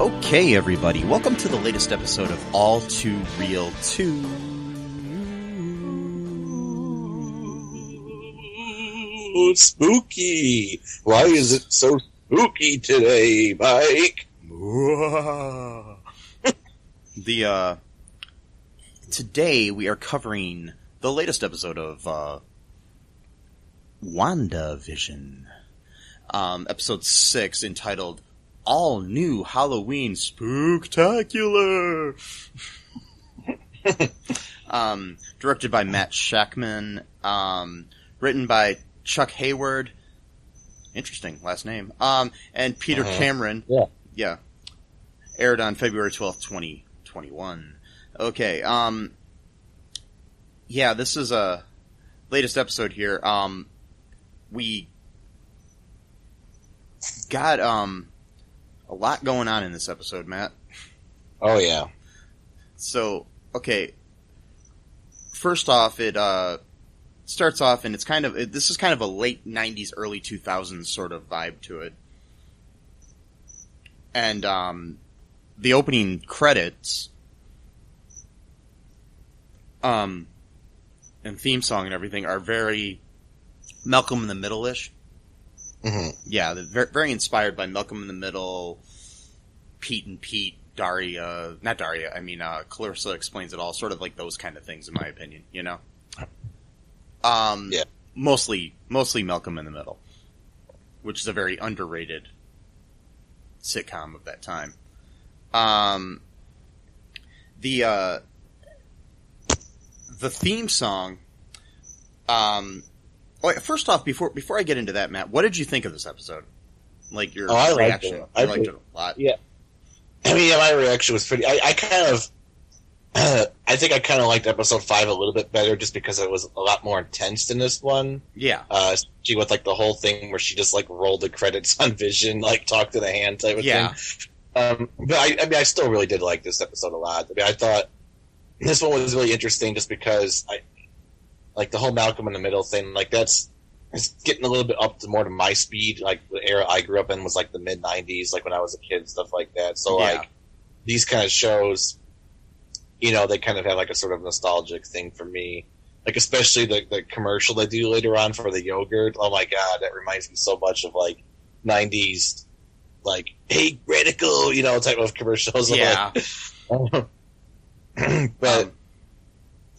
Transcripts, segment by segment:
Okay, everybody, welcome to the latest episode of All2ReelToo. Oh, spooky! Why is it so spooky today, Mike? Today we are covering the latest episode of WandaVision, episode 6, entitled All New Halloween Spooktacular. Directed by Matt Shakman, written by Chuck Hayward, interesting last name, and Peter Cameron. Yeah. Aired on February 12th, 2021. Okay, yeah, this is a latest episode here. We got, a lot going on in this episode, Matt. Oh, yeah. So, okay. First off, it starts off, and this is kind of a late 90s, early 2000s sort of vibe to it. And, the opening credits, and theme song and everything are very Malcolm in the Middle-ish. Mm-hmm. Yeah, they're very inspired by Malcolm in the Middle, Pete and Pete, Clarissa Explains It All, sort of like those kind of things, in my opinion, you know? Yeah. Mostly Malcolm in the Middle, which is a very underrated sitcom of that time. The theme song, first off, before I get into that, Matt, what did you think of this episode? Like your reaction? I liked it a lot. Yeah. I mean, my reaction was pretty. I kind of, I think I kind of liked episode 5 a little bit better, just because it was a lot more intense than this one. Yeah. Especially with like the whole thing where she just like rolled the credits on Vision, like talk to the hand type of thing. But I still really did like this episode a lot. I mean, I thought this one was really interesting just because like the whole Malcolm in the Middle thing, like it's getting a little bit up to more to my speed. Like the era I grew up in was like the mid '90s, like when I was a kid, stuff like that. So like these kind of shows, you know, they kind of have like a sort of nostalgic thing for me. Like especially the commercial they do later on for the yogurt. Oh my god, that reminds me so much of like '90s, like hey radical, you know, type of commercials. Yeah. But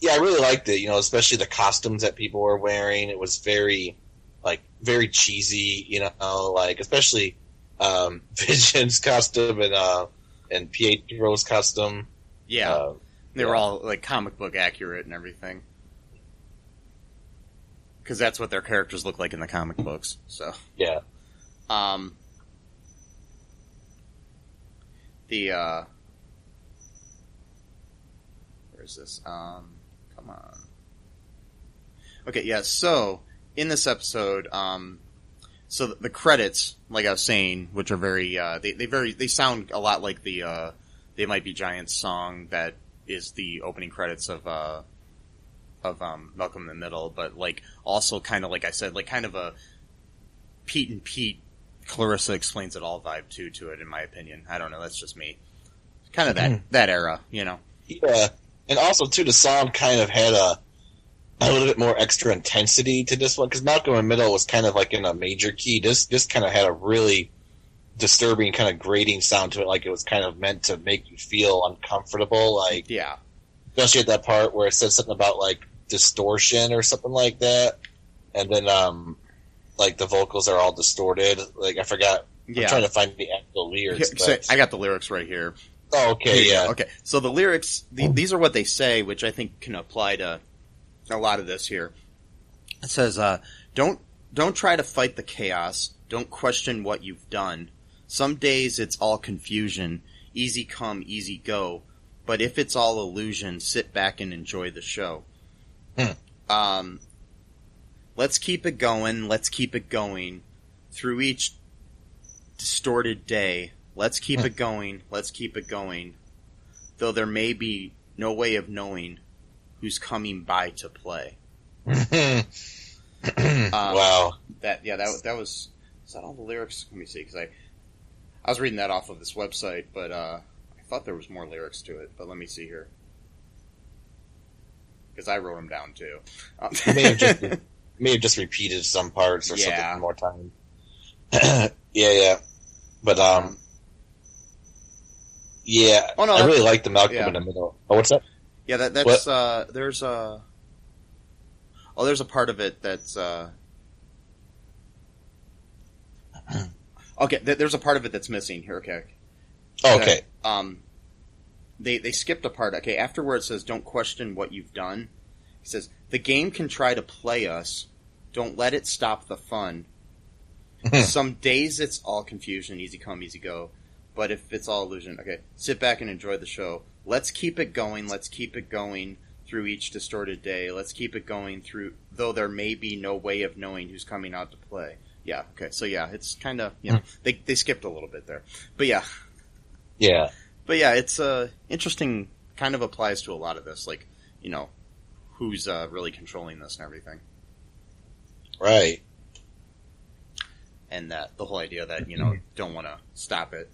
yeah, I really liked it, you know, especially the costumes that people were wearing. It was very cheesy, you know, like, especially, Vision's costume and Pietro's costume. Yeah. They were all, like, comic book accurate and everything. Because that's what their characters look like in the comic books, so. Yeah. Where's this? Come on. Okay, yeah, so, in this episode, so the credits, like I was saying, which are very, they sound a lot like the, They Might Be Giants song that is the opening credits of Malcolm in the Middle, but, like, also kind of, like I said, like, kind of a Pete and Pete, Clarissa Explains It All vibe, too, to it, in my opinion. I don't know, that's just me. Kind of that era, you know? Yeah. And also, too, the song kind of had a little bit more extra intensity to this one, because Malcolm in the Middle was kind of like in a major key. This kind of had a really disturbing, kind of grating sound to it, like it was kind of meant to make you feel uncomfortable, like, yeah. Especially at that part where it says something about, like, distortion or something like that, and then, like, the vocals are all distorted. Like, I forgot. Yeah. I'm trying to find the actual lyrics. I got the lyrics right here. Oh, okay, yeah. Okay, so the lyrics, these are what they say, which I think can apply to a lot of this here. It says, don't try to fight the chaos. Don't question what you've done. Some days it's all confusion. Easy come, easy go. But if it's all illusion, sit back and enjoy the show. Let's keep it going. Let's keep it going through each distorted day. Let's keep it going. Let's keep it going. Though there may be no way of knowing who's coming by to play. Wow. That was. Is that all the lyrics? Let me see, because I was reading that off of this website, but I thought there was more lyrics to it. But let me see here, because I wrote them down too. May have just repeated some parts or something more time. yeah. But yeah. Oh, no, I really like the Malcolm in the Middle. Oh, what's that? Yeah, that's there's a part of it that's okay. There's a part of it that's missing here. Okay. Oh, okay. They skipped a part. Okay, after where it says "Don't question what you've done," it says the game can try to play us. Don't let it stop the fun. Some days it's all confusion, easy come, easy go. But if it's all illusion, okay, sit back and enjoy the show. Let's keep it going. Let's keep it going through each distorted day. Let's keep it going through, though there may be no way of knowing who's coming out to play. Yeah, okay, so yeah, it's kind of, they skipped a little bit there. But yeah. Yeah. But yeah, it's interesting, kind of applies to a lot of this, like, who's really controlling this and everything. Right. And that the whole idea that, don't want to stop it.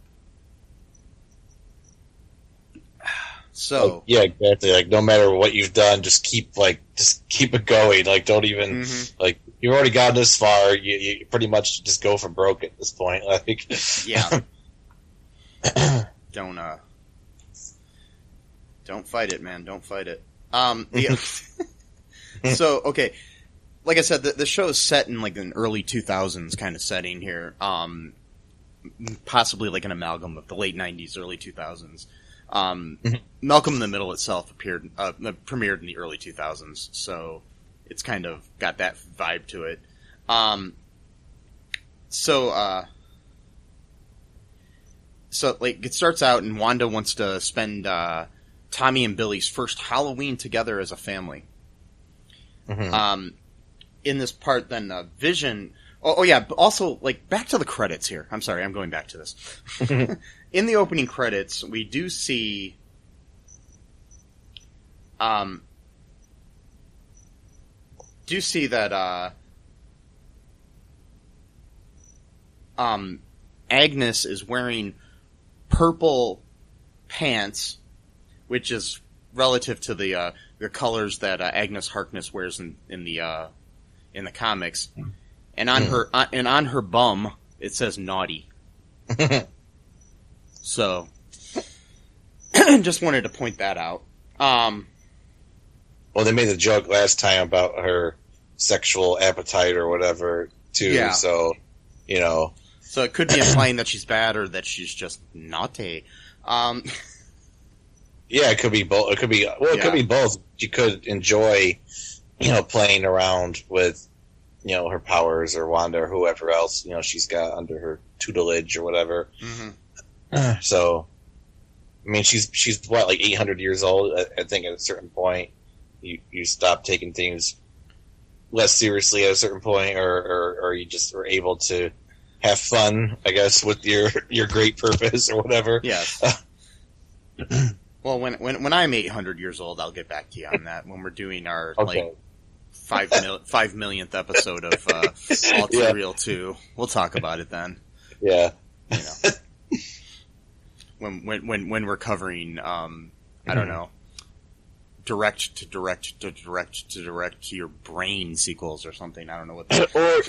So yeah, exactly. Like no matter what you've done, just keep it going. Like don't even like you've already gotten this far. You pretty much just go for broke at this point. Like yeah, don't fight it, man. Don't fight it. So okay, like I said, the show is set in like an early 2000s kind of setting here. Possibly like an amalgam of the late 90s, early 2000s. Malcolm in the Middle itself premiered in the early 2000s, so it's kind of got that vibe to it. So like it starts out and Wanda wants to spend Tommy and Billy's first Halloween together as a family. In this part, then Vision. Oh yeah. But also, like back to the credits here. I'm sorry, I'm going back to this. In the opening credits, we do see that Agnes is wearing purple pants, which is relative to the colors that Agnes Harkness wears in the comics, and on her bum it says naughty. So, just wanted to point that out. Well, they made the joke last time about her sexual appetite or whatever, too. Yeah. So, So it could be implying that she's bad or that she's just naughty. Yeah, it could be both. It could be both. You could enjoy, playing around with, her powers or Wanda or whoever else, she's got under her tutelage or whatever. So, I mean, she's what, like 800 years old? I think at a certain point, you stop taking things less seriously at a certain point, or you just are able to have fun, I guess, with your great purpose or whatever. Yes. Well, when I'm 800 years old, I'll get back to you on that when we're doing our like 5 millionth episode of All2ReelToo. We'll talk about it then. Yeah. When we're covering, I don't know, direct to your brain sequels or something. I don't know what. Or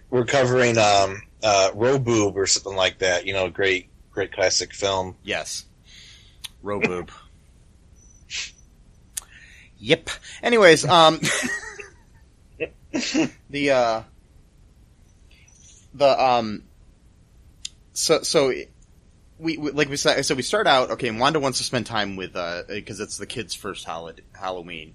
we're covering Roboob or something like that. Great classic film. Yes, Roboob. Yep. Anyways, we said, so we start out, okay, and Wanda wants to spend time with, because it's the kids' first Halloween.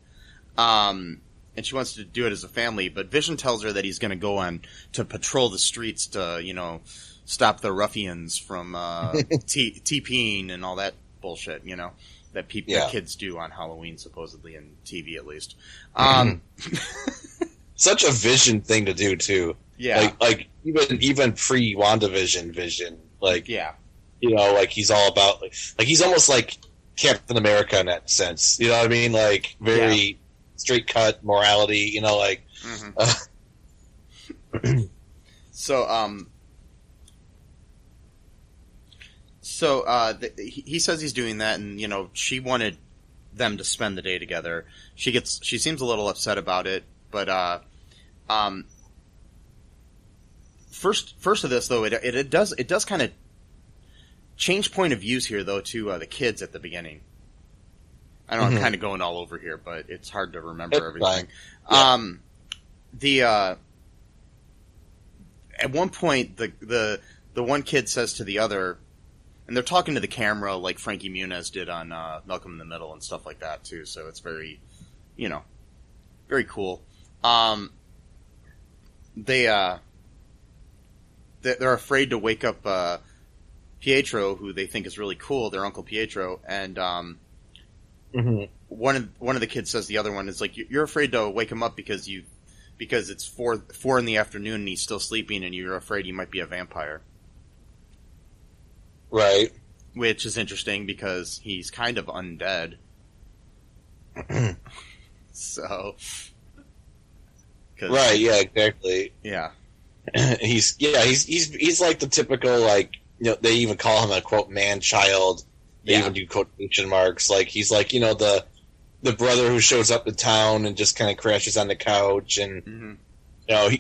And she wants to do it as a family, but Vision tells her that he's going to go on to patrol the streets to, stop the ruffians from, TPing and all that bullshit, that that kids do on Halloween, supposedly, in TV at least. Such a Vision thing to do, too. Yeah. Like even pre-WandaVision Vision, yeah. He's all about, he's almost like Captain America in that sense. You know what I mean? Like, very straight cut morality, he says he's doing that, and, she wanted them to spend the day together. She seems a little upset about it, but, first of this, though, it does kind of change point of views here, though, to the kids at the beginning. I know I'm kind of going all over here, but it's hard to remember everything. Yeah. At one point, the one kid says to the other, and they're talking to the camera like Frankie Muniz did on Malcolm in the Middle and stuff like that too. So it's very, very cool. They're afraid to wake up Pietro, who they think is really cool, their Uncle Pietro, and one of the kids says to the other one, is like, you're afraid to wake him up because it's 4 in the afternoon and he's still sleeping, and you're afraid he might be a vampire. Right. Which is interesting because he's kind of undead. So. Right. Yeah. Exactly. Yeah. He's like the typical, like, they even call him a quote man child. They even do quotation marks. Like, he's like, the brother who shows up in town and just kind of crashes on the couch, and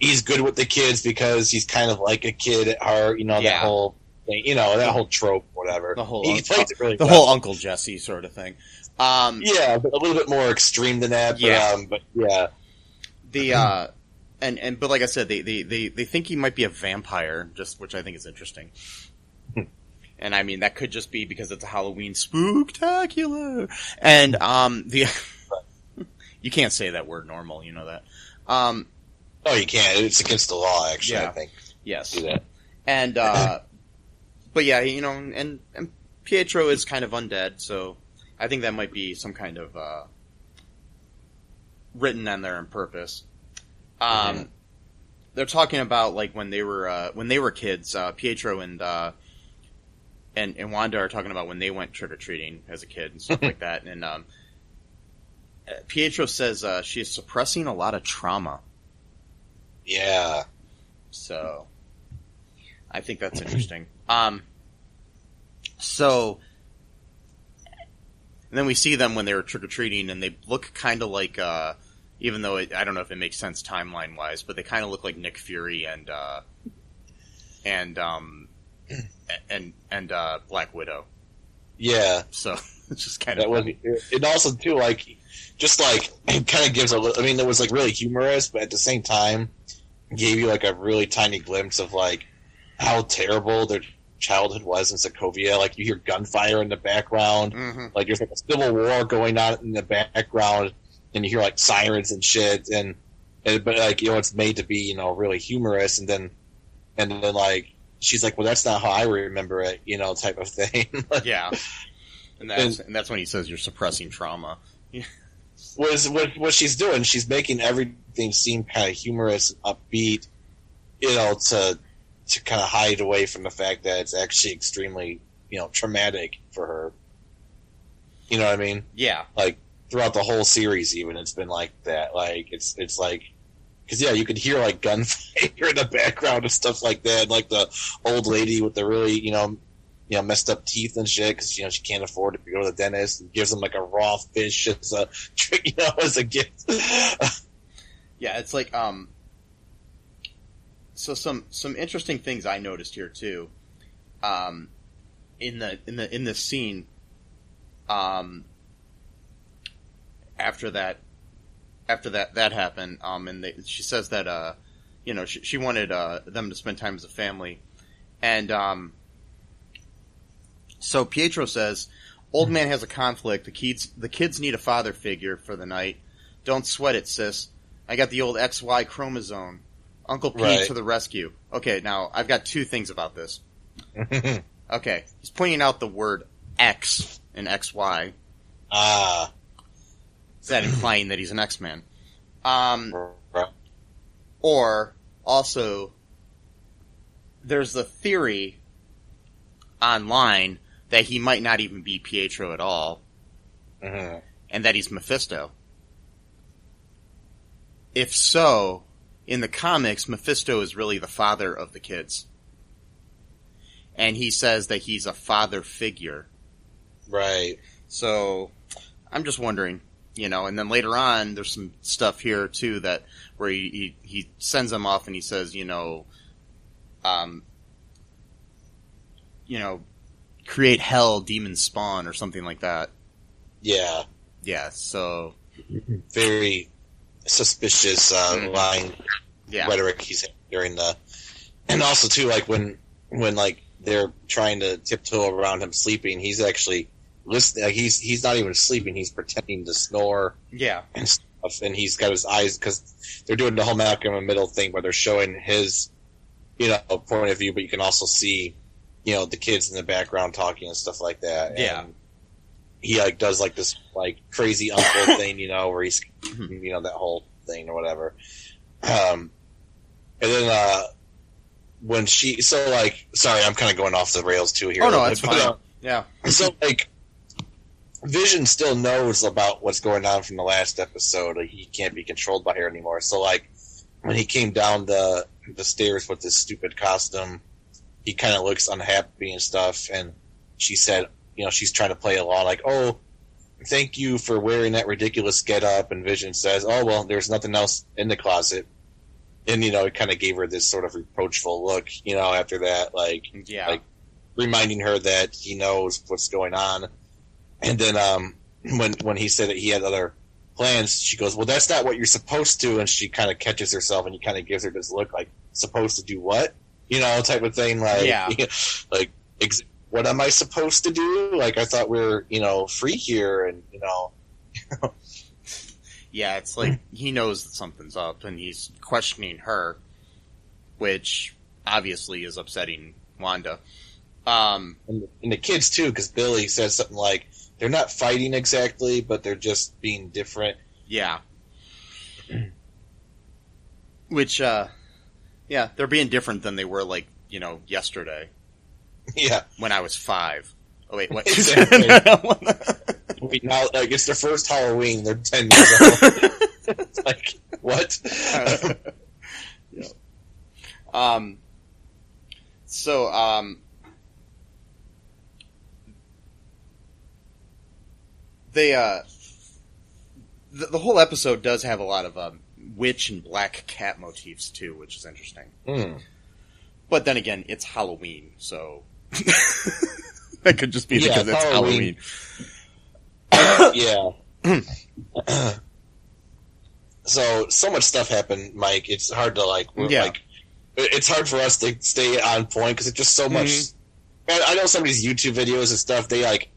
he's good with the kids because he's kind of like a kid at heart. That whole thing, that whole trope, whatever. He plays it really well. Whole Uncle Jesse sort of thing. Yeah, but a little bit more extreme than that. But yeah. But like I said, they think he might be a vampire, which I think is interesting. And I mean, that could just be because it's a Halloween spooktacular. And you can't say that word normal, you know that. Oh, you can't. It's against the law, actually. I think. Yes. Do that. And but yeah, and Pietro is kind of undead, so I think that might be some kind of written on there on purpose. They're talking about, like, when they were kids, Pietro and Wanda are talking about when they went trick-or-treating as a kid and stuff like that. And Pietro says she is suppressing a lot of trauma. Yeah. So I think that's interesting. So and then we see them when they were trick-or-treating, and they look kind of like, even though I don't know if it makes sense timeline-wise, but they kind of look like Nick Fury and Black Widow. Yeah. So it's just kind of funny. It also too, like, just like, it kind of gives a little, I mean, it was like really humorous, but at the same time gave you like a really tiny glimpse of like how terrible their childhood was in Sokovia. Like, you hear gunfire in the background, like there's like a civil war going on in the background, and you hear like sirens and shit, but like, it's made to be, really humorous, and then like, she's like, well, that's not how I remember it, type of thing. Yeah. And that's when he says you're suppressing trauma. What she's doing, she's making everything seem kind of humorous and upbeat, to kind of hide away from the fact that it's actually extremely, traumatic for her. You know what I mean? Yeah. Like, throughout the whole series, even, it's been like that. Like, it's like, because, you could hear, like, gunfire in the background and stuff like that. Like, the old lady with the really, messed up teeth and shit, because, she can't afford to go to the dentist, and gives them, like, a raw fish as a, as a gift. Yeah, it's like, so some interesting things I noticed here, too. In this scene, after that happened, and she says that she wanted them to spend time as a family, and So Pietro says, "Old man has a conflict. The kids need a father figure for the night. Don't sweat it, sis. I got the old XY chromosome. Uncle Pete to the rescue." Okay, now I've got two things about this. Okay, he's pointing out the word X in XY. Is that implying that he's an X-Man? Or, also, there's the theory online that he might not even be Pietro at all, and that he's Mephisto. If so, in the comics, Mephisto is really the father of the kids. And he says that he's a father figure. Right. So, I'm just wondering, and then later on, there's some stuff here, too, that where he sends them off and he says, create hell, demons spawn, or something like that. Yeah. Yeah, so... Very suspicious line rhetoric he's during the... And also, too, like, when they're trying to tiptoe around him sleeping, he's actually listening. Like, he's not even sleeping, he's pretending to snore. Yeah. And stuff, and he's got his eyes, because they're doing the whole Malcolm in the Middle thing where they're showing his, point of view, but you can also see, the kids in the background talking and stuff like that. Yeah. And he, does, this, crazy uncle thing, where he's, that whole thing or whatever. And then, when she, sorry, I'm kind of going off the rails too here. Oh, no, that's fine. Yeah. So, Vision still knows about what's going on from the last episode. He can't be controlled by her anymore. So, when he came down the stairs with this stupid costume, he kind of looks unhappy and stuff, and she said, she's trying to play along, oh, thank you for wearing that ridiculous get-up, and Vision says, oh, well, there's nothing else in the closet. And, it kind of gave her this sort of reproachful look, after that, reminding her that he knows what's going on. And then when he said that he had other plans, she goes, well, that's not what you're supposed to, and she kind of catches herself, and he kind of gives her this look supposed to do what? Type of thing, what am I supposed to do? I thought we were, free here, and, Yeah, it's like he knows that something's up, and he's questioning her, which obviously is upsetting Wanda. And the kids, too, because Billy says something like, they're not fighting exactly, but they're just being different. Yeah. Which, they're being different than they were, yesterday. Yeah. When I was 5. Oh, wait, what? Exactly. Now, it's their first Halloween. They're 10 years old. It's what? They, the whole episode does have a lot of, witch and black cat motifs, too, which is interesting. But then again, it's Halloween, so... That could just be because it's Halloween. Yeah. So much stuff happened, Mike. It's hard to it's hard for us to stay on point because it's just so much. Man, I know some of these YouTube videos and stuff. They like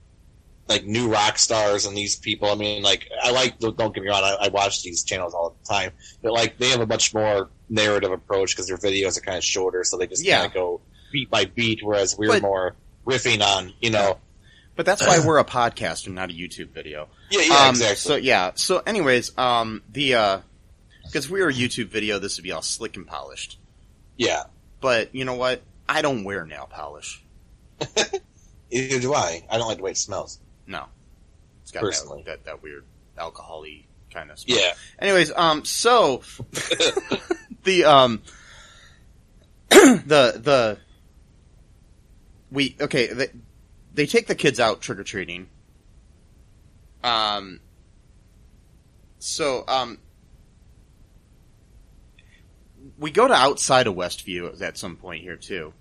new rock stars and these people. I mean, don't get me wrong. I watch these channels all the time, but they have a much more narrative approach because their videos are kind of shorter, so they just kind of go beat by beat, whereas we're more riffing on, But that's why we're a podcast and not a YouTube video. Yeah, exactly. So anyways, because if we were a YouTube video, this would be all slick and polished. Yeah. But you know what? I don't wear nail polish. Either do I. I don't like the way it smells. No. It's got that weird alcohol-y kind of smell. Yeah. Anyways, so they take the kids out trick-or-treating. We go to outside of Westview at some point here, too.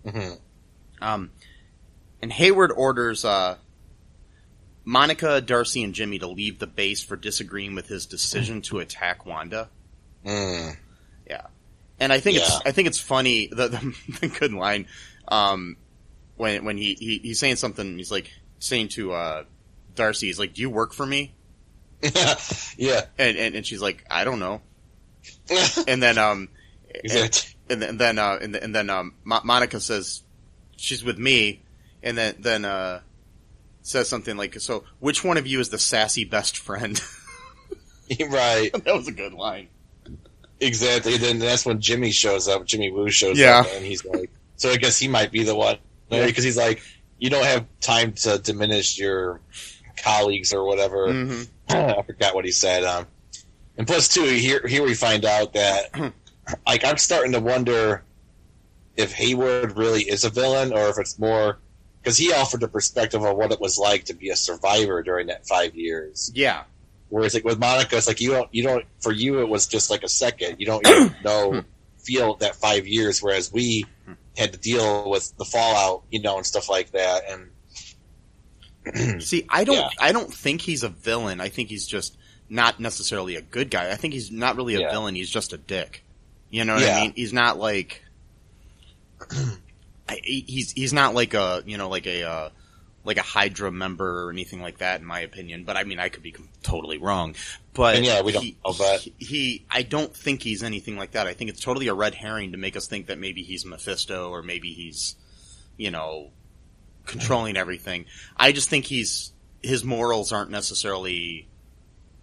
Mm-hmm. And Hayward orders, Monica, Darcy, and Jimmy to leave the base for disagreeing with his decision to attack Wanda. Yeah. And I think it's funny, the good line, when he's saying something, he's like saying to Darcy, he's like, "Do you work for me?" Yeah. And she's like, "I don't know." And then Monica says she's with me, and then says something like, "So which one of you is the sassy best friend?" Right. That was a good line. Exactly. Then that's when Jimmy shows up. Jimmy Woo shows Yeah. up, and he's like, so I guess he might be the one. Yeah. Because he's like, you don't have time to diminish your colleagues or whatever. Mm-hmm. I forgot what he said. And plus, too, here we find out that, like, I'm starting to wonder if Hayward really is a villain, or if it's more, because he offered the perspective of what it was like to be a survivor during that 5 years. Yeah. Whereas, like, with Monica, it's like you don't. For you, it was just like a second. You don't even feel that 5 years. Whereas we had to deal with the fallout, and stuff like that. And see, I don't think he's a villain. I think he's just not necessarily a good guy. I think he's not really a villain. He's just a dick. You know what I mean? He's not like he's not like a like a Hydra member or anything like that, in my opinion. But I mean, I could be totally wrong. But we don't know that. I don't think he's anything like that. I think it's totally a red herring to make us think that maybe he's Mephisto or maybe he's, controlling everything. I just think his morals aren't necessarily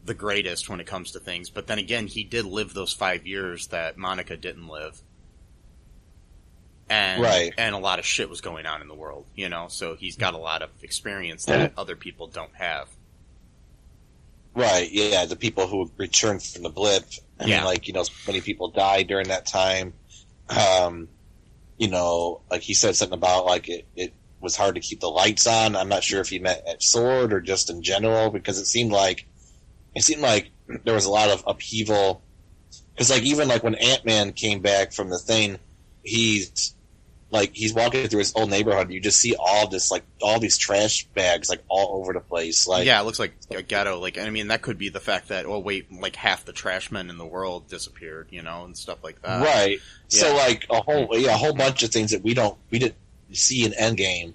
the greatest when it comes to things. But then again, he did live those 5 years that Monica didn't live. And a lot of shit was going on in the world, so he's got a lot of experience that other people don't have. Right, yeah, the people who returned from the blip, so many people died during that time. Like he said something about, like, it was hard to keep the lights on. I'm not sure if he meant at SWORD or just in general, because it seemed like there was a lot of upheaval. Because, like, even, like, when Ant-Man came back from the thing, he's walking through his old neighborhood. You just see all these trash bags, like, all over the place. Like, yeah, it looks like a ghetto. Like, I mean, that could be the fact that, like half the trash men in the world disappeared, and stuff like that. Right. Yeah. So, like, a whole bunch of things that we didn't see in Endgame,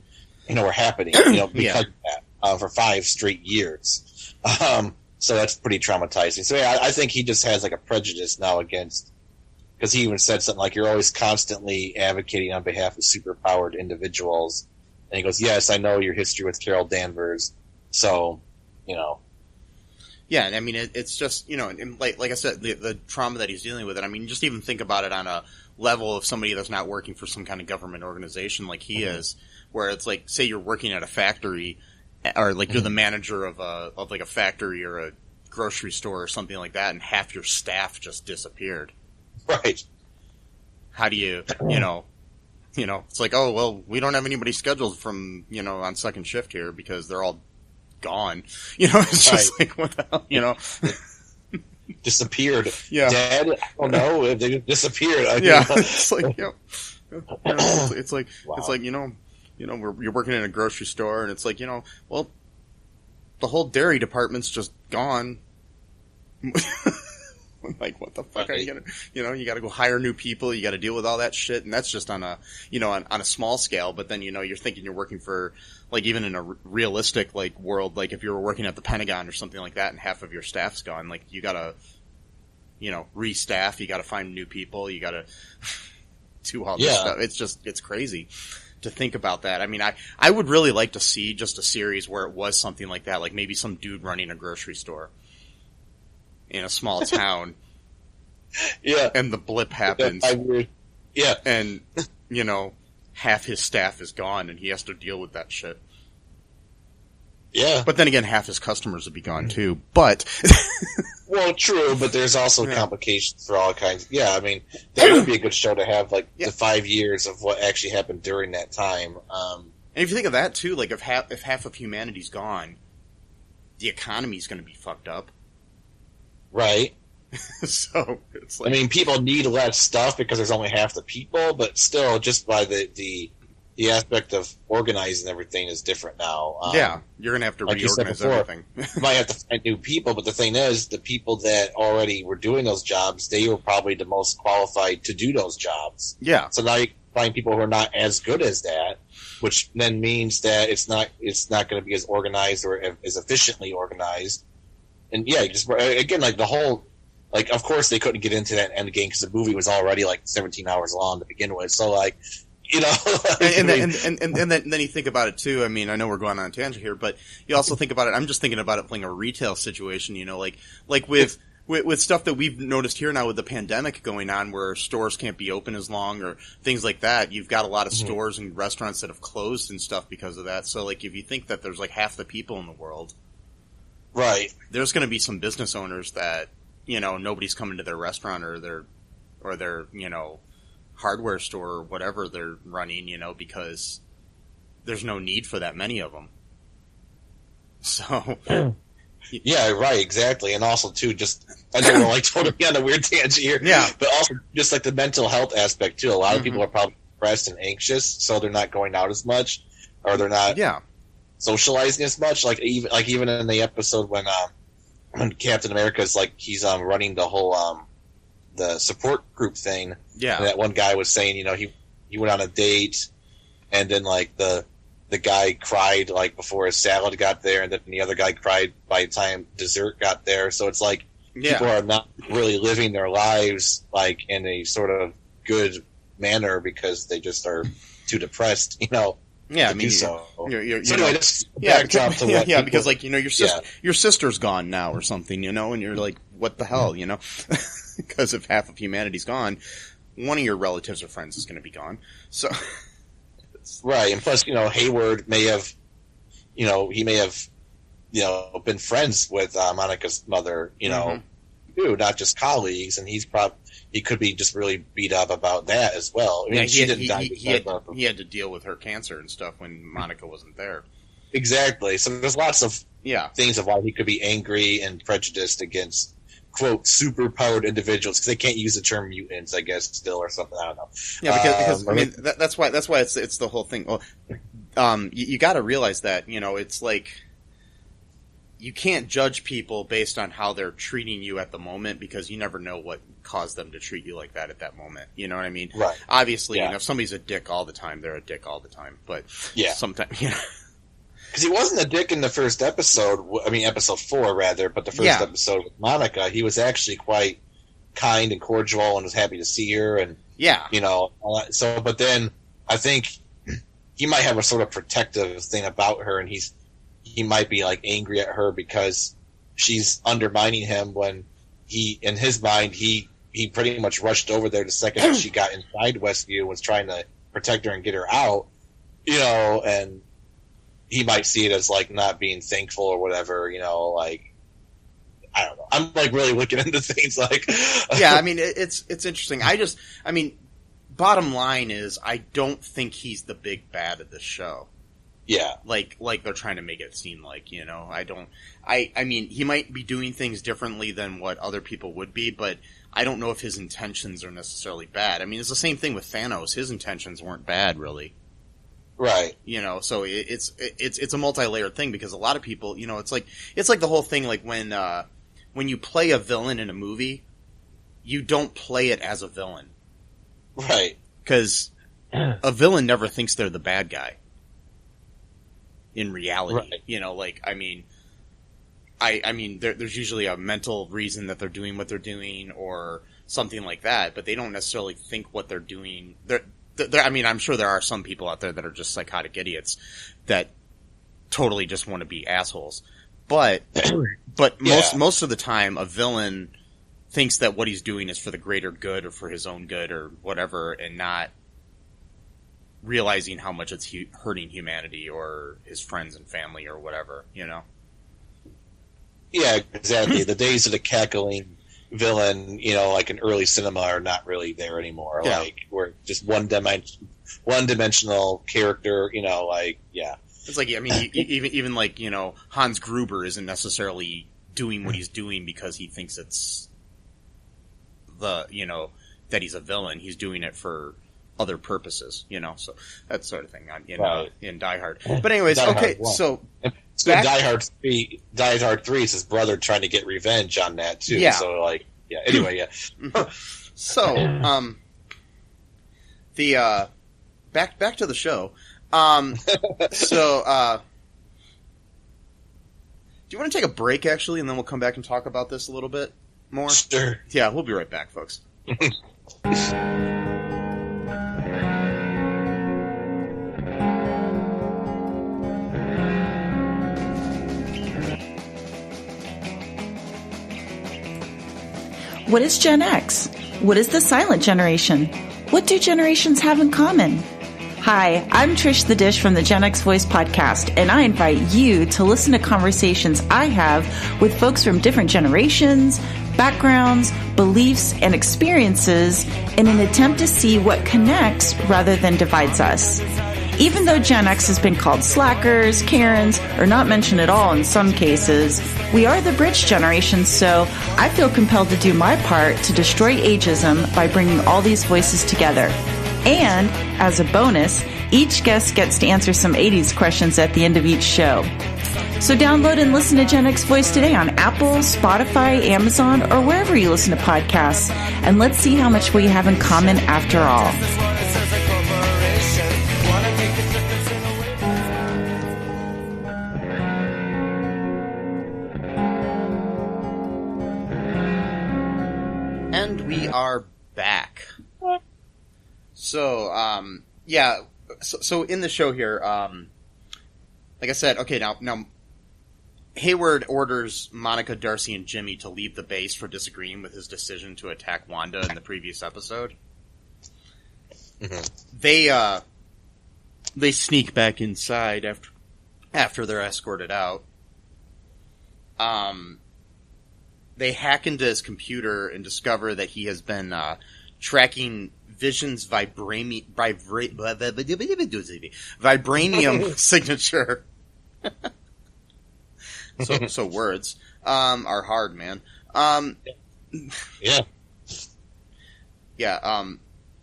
were happening, because of that, for 5 straight years. So that's pretty traumatizing. So yeah, I think he just has, like, a prejudice now against. Because he even said something like, "You're always constantly advocating on behalf of superpowered individuals." And he goes, "Yes, I know your history with Carol Danvers." So, Yeah, and I mean, it's just, and like I said, the trauma that he's dealing with it, I mean, just even think about it on a level of somebody that's not working for some kind of government organization like he is, where it's like, say you're working at a factory, or like you're the manager of like a factory or a grocery store or something like that, and half your staff just disappeared. Right. How do you, it's like, oh, well, we don't have anybody scheduled from, on second shift here because they're all gone. It's just like, what the hell, Disappeared. Yeah. Dead? I don't know. They just disappeared. It's like, it's like, wow. It's like, you're working in a grocery store and it's like, well, the whole dairy department's just gone. Like, what the fuck are you gonna, you gotta go hire new people, you gotta deal with all that shit, and that's just on a, on a small scale, but then, you're thinking you're working for, like, even in a realistic, like, world, like, if you were working at the Pentagon or something like that and half of your staff's gone, like, you gotta, restaff, you gotta find new people, you gotta do all this stuff. It's crazy to think about that. I mean, I would really like to see just a series where it was something like that, like maybe some dude running a grocery store in a small town. Yeah. And the blip happens. Yeah. And, half his staff is gone and he has to deal with that shit. Yeah. But then again, half his customers would be gone too. But. Well, true, but there's also complications for all kinds. Yeah, I mean, that would be a good show to have, like, the 5 years of what actually happened during that time. And if you think of that too, like, if half of humanity's gone, the economy's going to be fucked up. Right. So it's like, I mean, people need less stuff because there's only half the people, but still, just by the aspect of organizing everything is different now. You're gonna have to like reorganize before, everything. You might have to find new people, but the thing is, the people that already were doing those jobs, they were probably the most qualified to do those jobs. Yeah. So now you find people who are not as good as that, which then means that it's not going to be as organized or as efficiently organized. And yeah, just again, like the whole, like, of course they couldn't get into that end game because the movie was already like 17 hours long to begin with. So like, you know, and then you think about it too. I mean, I know we're going on a tangent here, but you also think about it. I'm just thinking about it playing a retail situation, you know, like with stuff that we've noticed here now with the pandemic going on where stores can't be open as long or things like that. You've got a lot of stores and restaurants that have closed and stuff because of that. So like if you think that there's like half the people in the world, right, there's going to be some business owners that, you know, nobody's coming to their restaurant or their, you know, hardware store or whatever they're running, you know, because there's no need for that many of them. So yeah, right, exactly. And also too, just I know we're like totally on a weird tangent here. Yeah. But also just like the mental health aspect too. A lot of people are probably depressed and anxious, so they're not going out as much, or they're not socializing as much. Like even in the episode when Captain America is like he's running the whole the support group thing. Yeah. And that one guy was saying, you know, he went on a date and then like the guy cried like before his salad got there, and then the other guy cried by the time dessert got there. So it's like people are not really living their lives like in a sort of good manner because they just are too depressed, you know. Yeah, I mean, so anyway, because like, you know, your sister's gone now or something, you know, and you're like, what the hell, you know, because if half of humanity's gone, one of your relatives or friends is going to be gone. So, right, and plus, you know, Hayward may have, you know, been friends with Monica's mother, you know, too, not just colleagues, and he could be just really beat up about that as well. I mean, she didn't die. He had to deal with her cancer and stuff when Monica wasn't there. Exactly. So there's lots of things of why he could be angry and prejudiced against, quote, superpowered individuals, because they can't use the term mutants, I guess, still, or something. I don't know. Yeah, because I mean, that's why it's the whole thing. Well, you got to realize that, you know, it's like you can't judge people based on how they're treating you at the moment, because you never know what caused them to treat you like that at that moment. You know what I mean? Right. Obviously, you know, if somebody's a dick all the time, they're a dick all the time. But sometimes, you know. Because he wasn't a dick in the first episode. I mean, episode 4, rather. But the first episode with Monica, he was actually quite kind and cordial and was happy to see her. And, you know, all that. So, but then I think he might have a sort of protective thing about her, and he might be like angry at her because she's undermining him when in his mind, he pretty much rushed over there the second that she got inside Westview and was trying to protect her and get her out, you know, and he might see it as like not being thankful or whatever, you know, like, I don't know. I'm like really looking into things like, yeah, I mean, it's interesting. I mean, bottom line is I don't think he's the big bad of this show. Yeah. Like they're trying to make it seem like, you know, I mean, he might be doing things differently than what other people would be, but I don't know if his intentions are necessarily bad. I mean, it's the same thing with Thanos. His intentions weren't bad, really. Right. You know, so it's a multi-layered thing, because a lot of people, you know, it's like the whole thing, like when you play a villain in a movie, you don't play it as a villain. Right. Because a villain never thinks they're the bad guy. In reality, you know, like, I mean, there's usually a mental reason that they're doing what they're doing or something like that, but they don't necessarily think what they're doing. I mean, I'm sure there are some people out there that are just psychotic idiots that totally just want to be assholes. But most of the time, a villain thinks that what he's doing is for the greater good or for his own good or whatever, and not realizing how much it's hurting humanity or his friends and family or whatever, you know? Yeah, exactly. The days of the cackling villain, you know, like in early cinema, are not really there anymore. Yeah. Like, we're just one-dimensional character, you know, like, yeah. It's like, I mean, even like, you know, Hans Gruber isn't necessarily doing what he's doing because he thinks it's that he's a villain. He's doing it for other purposes, you know, so that sort of thing in Die Hard. But anyways, okay, so Die Hard 3 is his brother trying to get revenge on that too. Yeah. So like, yeah. Anyway, yeah. So, the back to the show. So, do you want to take a break, actually, and then we'll come back and talk about this a little bit more? Sure. Yeah, we'll be right back, folks. What is Gen X? What is the silent generation? What do generations have in common? Hi, I'm Trish the Dish from the Gen X Voice podcast, and I invite you to listen to conversations I have with folks from different generations, backgrounds, beliefs, and experiences in an attempt to see what connects rather than divides us. Even though Gen X has been called slackers, Karens, or not mentioned at all in some cases, we are the bridge generation, so I feel compelled to do my part to destroy ageism by bringing all these voices together. And, as a bonus, each guest gets to answer some 80s questions at the end of each show. So download and listen to Gen X Voice today on Apple, Spotify, Amazon, or wherever you listen to podcasts. And let's see how much we have in common after all. And we are back. So, yeah. So in the show here, like I said, okay, now Hayward orders Monica, Darcy, and Jimmy to leave the base for disagreeing with his decision to attack Wanda in the previous episode. Mm-hmm. They sneak back inside after they're escorted out. They hack into his computer and discover that he has been tracking Vision's vibranium signature. So words are hard, man. Yeah.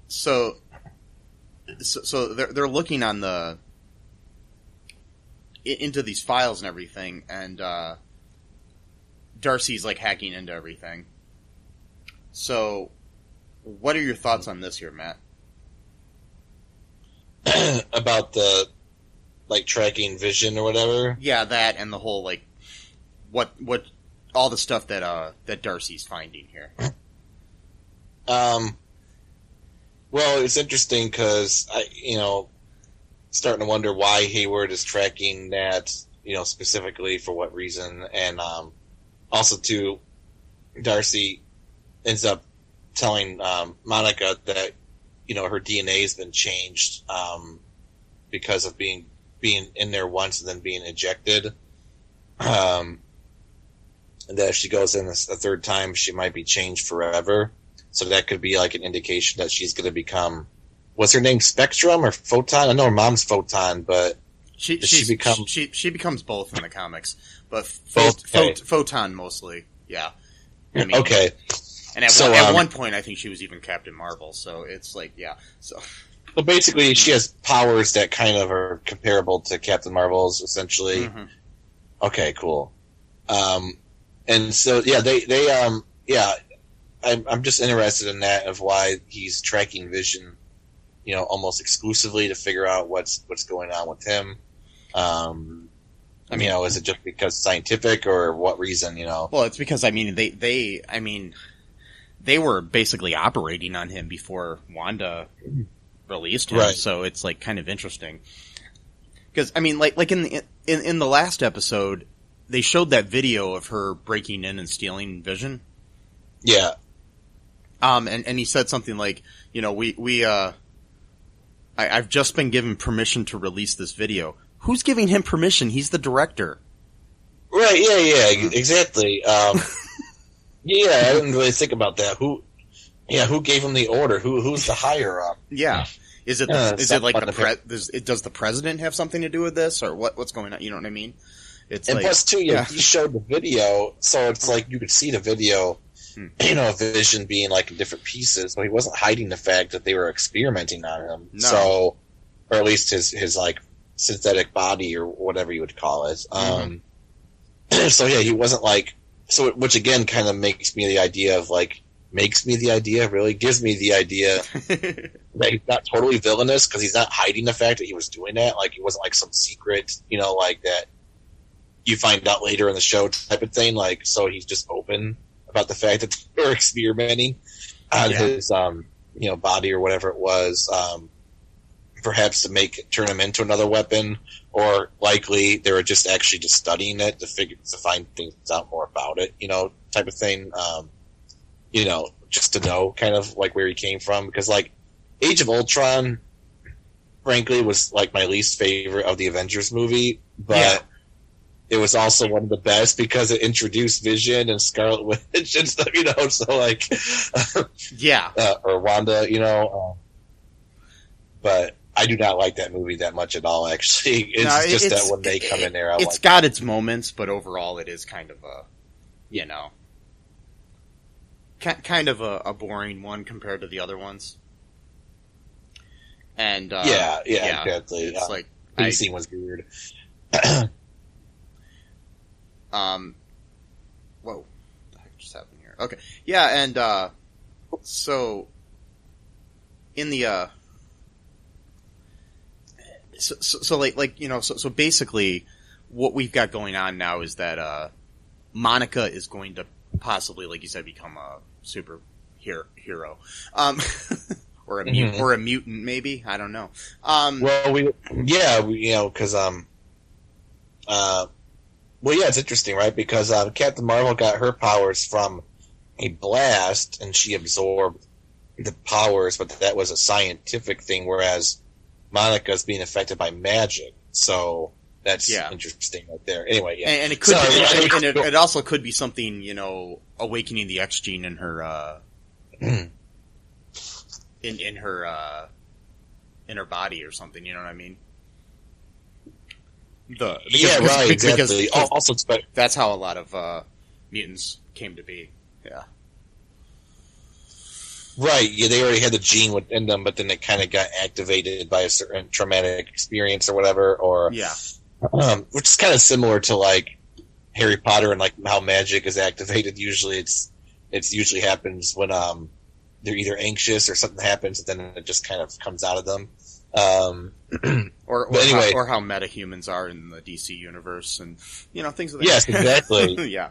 So they're looking on into these files and everything, and Darcy's like hacking into everything. So, what are your thoughts on this here, Matt? About the tracking Vision or whatever? Yeah, that and the whole what all the stuff that Darcy's finding here. Well, it's interesting because starting to wonder why Hayward is tracking that, specifically for what reason, and also too, Darcy ends up telling Monica that her DNA has been changed because of being in there once and then being ejected. And that if she goes in a third time, she might be changed forever. So that could be like an indication that she's going to become. What's her name? Spectrum or Photon? I know her mom's Photon, but she becomes both in the comics, but Photon mostly. Yeah. I mean, okay. And at one point, I think she was even Captain Marvel. So it's So basically, she has powers that kind of are comparable to Captain Marvel's, essentially. Mm-hmm. Okay, cool. And so I'm just interested in that, of why he's tracking Vision, almost exclusively to figure out what's going on with him. Is it just because scientific, or what reason? Well, it's because they were basically operating on him before Wanda released him, right. So it's kind of interesting. Because like in the last episode, they showed that video of her breaking in and stealing Vision. Yeah. And he said something like, I've just been given permission to release this video. Who's giving him permission? He's the director. Right, yeah, exactly. I didn't really think about that. Who gave him the order? Who's the higher up? Yeah. Does the president have something to do with this, or what's going on? You know what I mean? Plus too, he showed the video, so it's like you could see the video, Vision being in different pieces, but he wasn't hiding the fact that they were experimenting on him. No. So, or at least his synthetic body, or whatever you would call it. So yeah, he wasn't which again kind of makes me the idea of makes me the idea, really gives me the idea that he's not totally villainous because he's not hiding the fact that he was doing that. Like, it wasn't like some secret, like that you find out later in the show type of thing. Like, so he's just open about the fact that they're experimenting on his, body or whatever it was, perhaps to turn him into another weapon, or likely they were just actually just studying it to find things out more about it, type of thing. Just to know kind of like where he came from, because like Age of Ultron, frankly, was like my least favorite of the Avengers movie, but it was also one of the best because it introduced Vision and Scarlet Witch and stuff, so like, or Wanda, but I do not like that movie that much at all, actually. It's that when they come in there, it's got its moments, but overall it is kind of a, kind of a boring one compared to the other ones. And exactly. It's like the scene was weird. Whoa, what the heck just happened here? Okay, yeah, and so in the so basically, what we've got going on now is that Monica is going to possibly, like you said, become a super hero, or a mutant, maybe. I don't know. It's interesting, right? Because Captain Marvel got her powers from a blast, and she absorbed the powers, but that was a scientific thing, whereas Monica's being affected by magic. So that's interesting right there. Anyway, and it could, it also could be something, awakening the X gene in her, in her body or something. You know what I mean? Exactly. Because that's how a lot of mutants came to be. Yeah. Right. Yeah, they already had the gene within them, but then it kind of got activated by a certain traumatic experience or whatever. Which is kind of similar to like Harry Potter and like how magic is activated. Usually, it's usually happens when they're either anxious or something happens, and then it just kind of comes out of them. Or how metahumans are in the DC universe, and things like that. Yes, exactly. Yeah.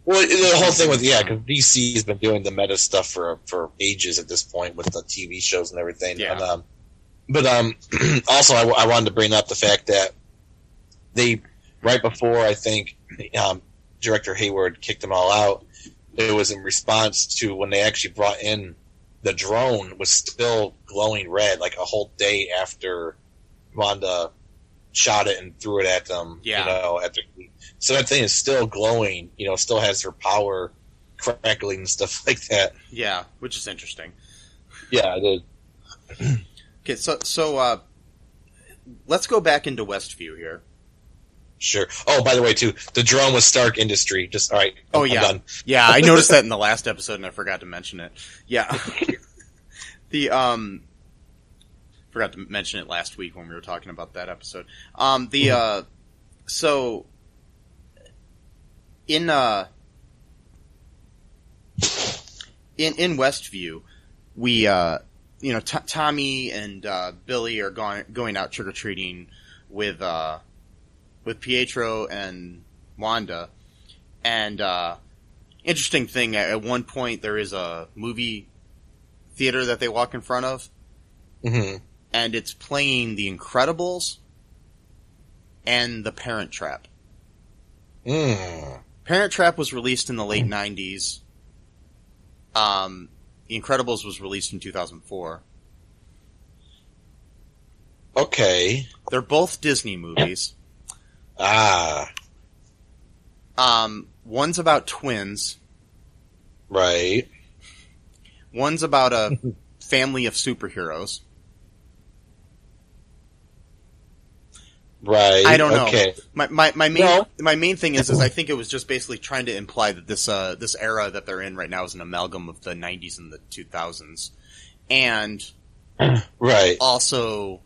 Well, the whole thing with because DC has been doing the meta stuff for ages at this point with the TV shows and everything. Yeah. But also I wanted to bring up the fact that they right before I think Director Hayward kicked them all out, it was in response to when they actually brought in the drone was still glowing red, like a whole day after Wanda shot it and threw it at them. Yeah. So that thing is still glowing, still has her power crackling and stuff like that. Yeah, which is interesting. Yeah, it is. Okay, so let's go back into Westview here. Sure. Oh, by the way, too, the drone was Stark Industry. Just all right. I'm done. Yeah, I noticed that in the last episode, and I forgot to mention it. Yeah, forgot to mention it last week when we were talking about that episode. So in Westview, we Tommy and Billy are going out trick or treating with Pietro and Wanda, and interesting thing, at one point there is a movie theater that they walk in front of, and it's playing The Incredibles and The Parent Trap. Parent Trap was released in the late 90s. The Incredibles was released in 2004. Okay. They're both Disney movies. One's about twins. Right. One's about a family of superheroes. Right. I don't know. Okay. My main thing is I think it was just basically trying to imply that this era that they're in right now is an amalgam of the 90s and the 2000s. And right. Also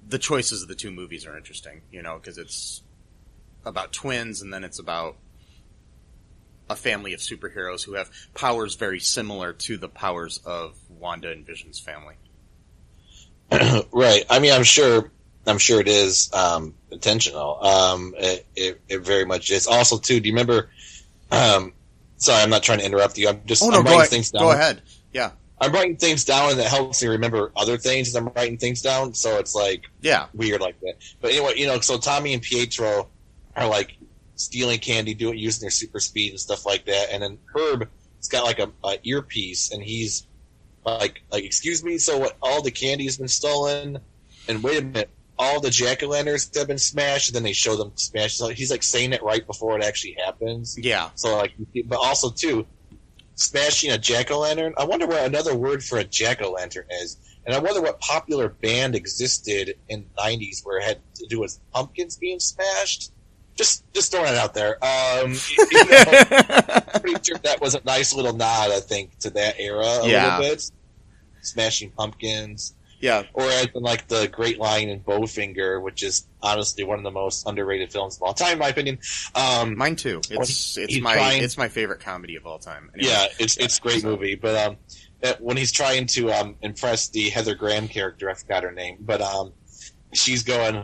the choices of the two movies are interesting, because it's about twins and then it's about a family of superheroes who have powers very similar to the powers of Wanda and Vision's family. Right. I mean, I'm sure it is intentional. It very much is. Also, too, do you remember? Sorry, I'm not trying to interrupt you. I'm writing things down. Go ahead. Yeah. I'm writing things down, and that helps me remember other things as I'm writing things down. So it's like weird like that. But anyway, so Tommy and Pietro are like stealing candy, using their super speed and stuff like that. And then Herb has got like a earpiece, and he's like, excuse me, so what? All the candy has been stolen, and wait a minute, all the jack-o'-lanterns have been smashed. And then they show them smashed. So he's like saying it right before it actually happens. Yeah. So like, but also too, smashing a jack-o'-lantern. I wonder what another word for a jack-o'-lantern is. And I wonder what popular band existed in the 90s where it had to do with pumpkins being smashed. Just throwing it out there. Pretty sure that was a nice little nod, I think, to that era a little bit. Smashing pumpkins. Yeah. Or as in like the Great Lion and Bowfinger, which is honestly one of the most underrated films of all time, in my opinion. Mine too. It's my favorite comedy of all time. Anyway, yeah, it's a great movie. But when he's trying to impress the Heather Graham character, I forgot her name, but she's going,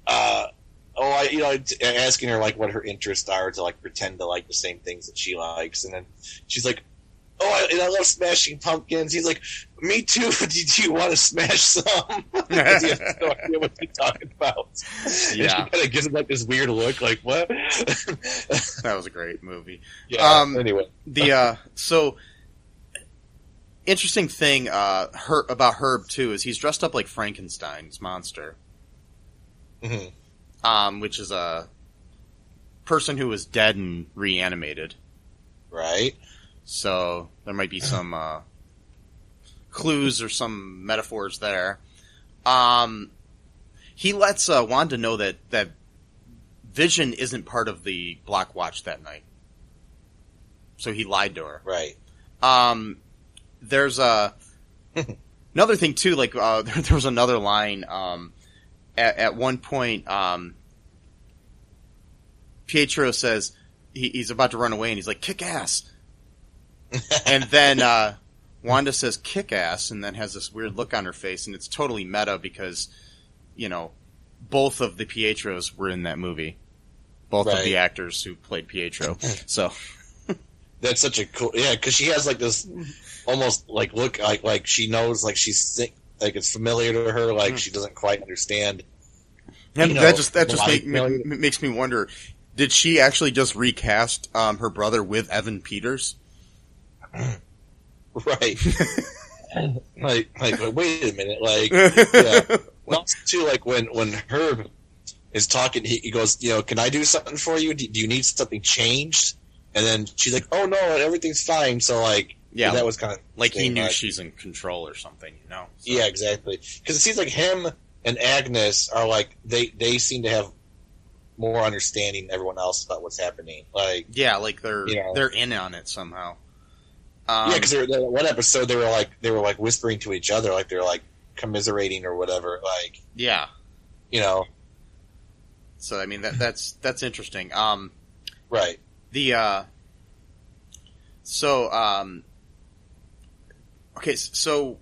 asking her like what her interests are to like pretend to like the same things that she likes, and then she's like, I love smashing pumpkins. He's like, me too. Do you want to smash some? He has no idea what he's talking about. Yeah. And she kind of gives him like this weird look, like what? That was a great movie. Yeah. Anyway, so interesting thing about Herb too is he's dressed up like Frankenstein's monster, which is a person who was dead and reanimated. Right. So there might be some clues or some metaphors there. He lets Wanda know that Vision isn't part of the Block Watch that night. So he lied to her. Right. There's another thing too. Like there was another line at one point. Pietro says he's about to run away, and he's like, "Kick ass." And then Wanda says "kick ass," and then has this weird look on her face, and it's totally meta because, both of the Pietros were in that movie. Both of the actors who played Pietro. So that's such a cool, because she has like this almost like look like she knows, like she's like it's familiar to her, like she doesn't quite understand. And that just makes me wonder: did she actually just recast her brother with Evan Peters? Right. like wait a minute, like yeah. Well, too, like when Herb is talking, he goes, can I do something for you? Do you need something changed? And then she's like, oh no, everything's fine. So like, yeah, that was kind of like he knew she's in control or something, So. Yeah, exactly. Because it seems like him and Agnes are like they seem to have more understanding than everyone else about what's happening. Like like they're in on it somehow. Because one episode they were like whispering to each other, like they're like commiserating or whatever. Like So I mean that's interesting. Right. Okay. So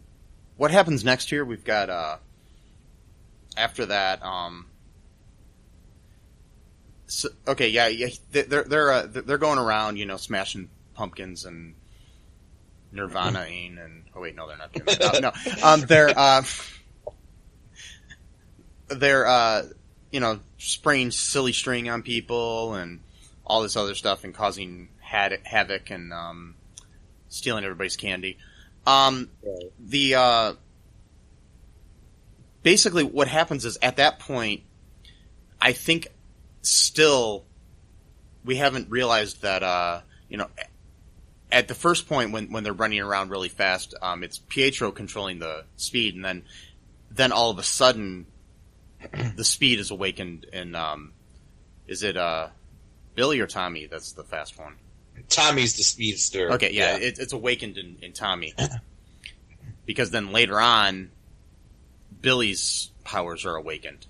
what happens next here? We've got after that. They're going around, smashing pumpkins and Nirvana-ing and oh wait, no, they're not doing that. They're spraying silly string on people and all this other stuff and causing havoc and stealing everybody's candy. Basically what happens is at that point, I think still we haven't realized that at the first point when they're running around really fast, it's Pietro controlling the speed, and then all of a sudden the speed is awakened and is it Billy or Tommy that's the fast one? Tommy's the speedster. Okay, yeah. It's awakened in Tommy. Because then later on Billy's powers are awakened.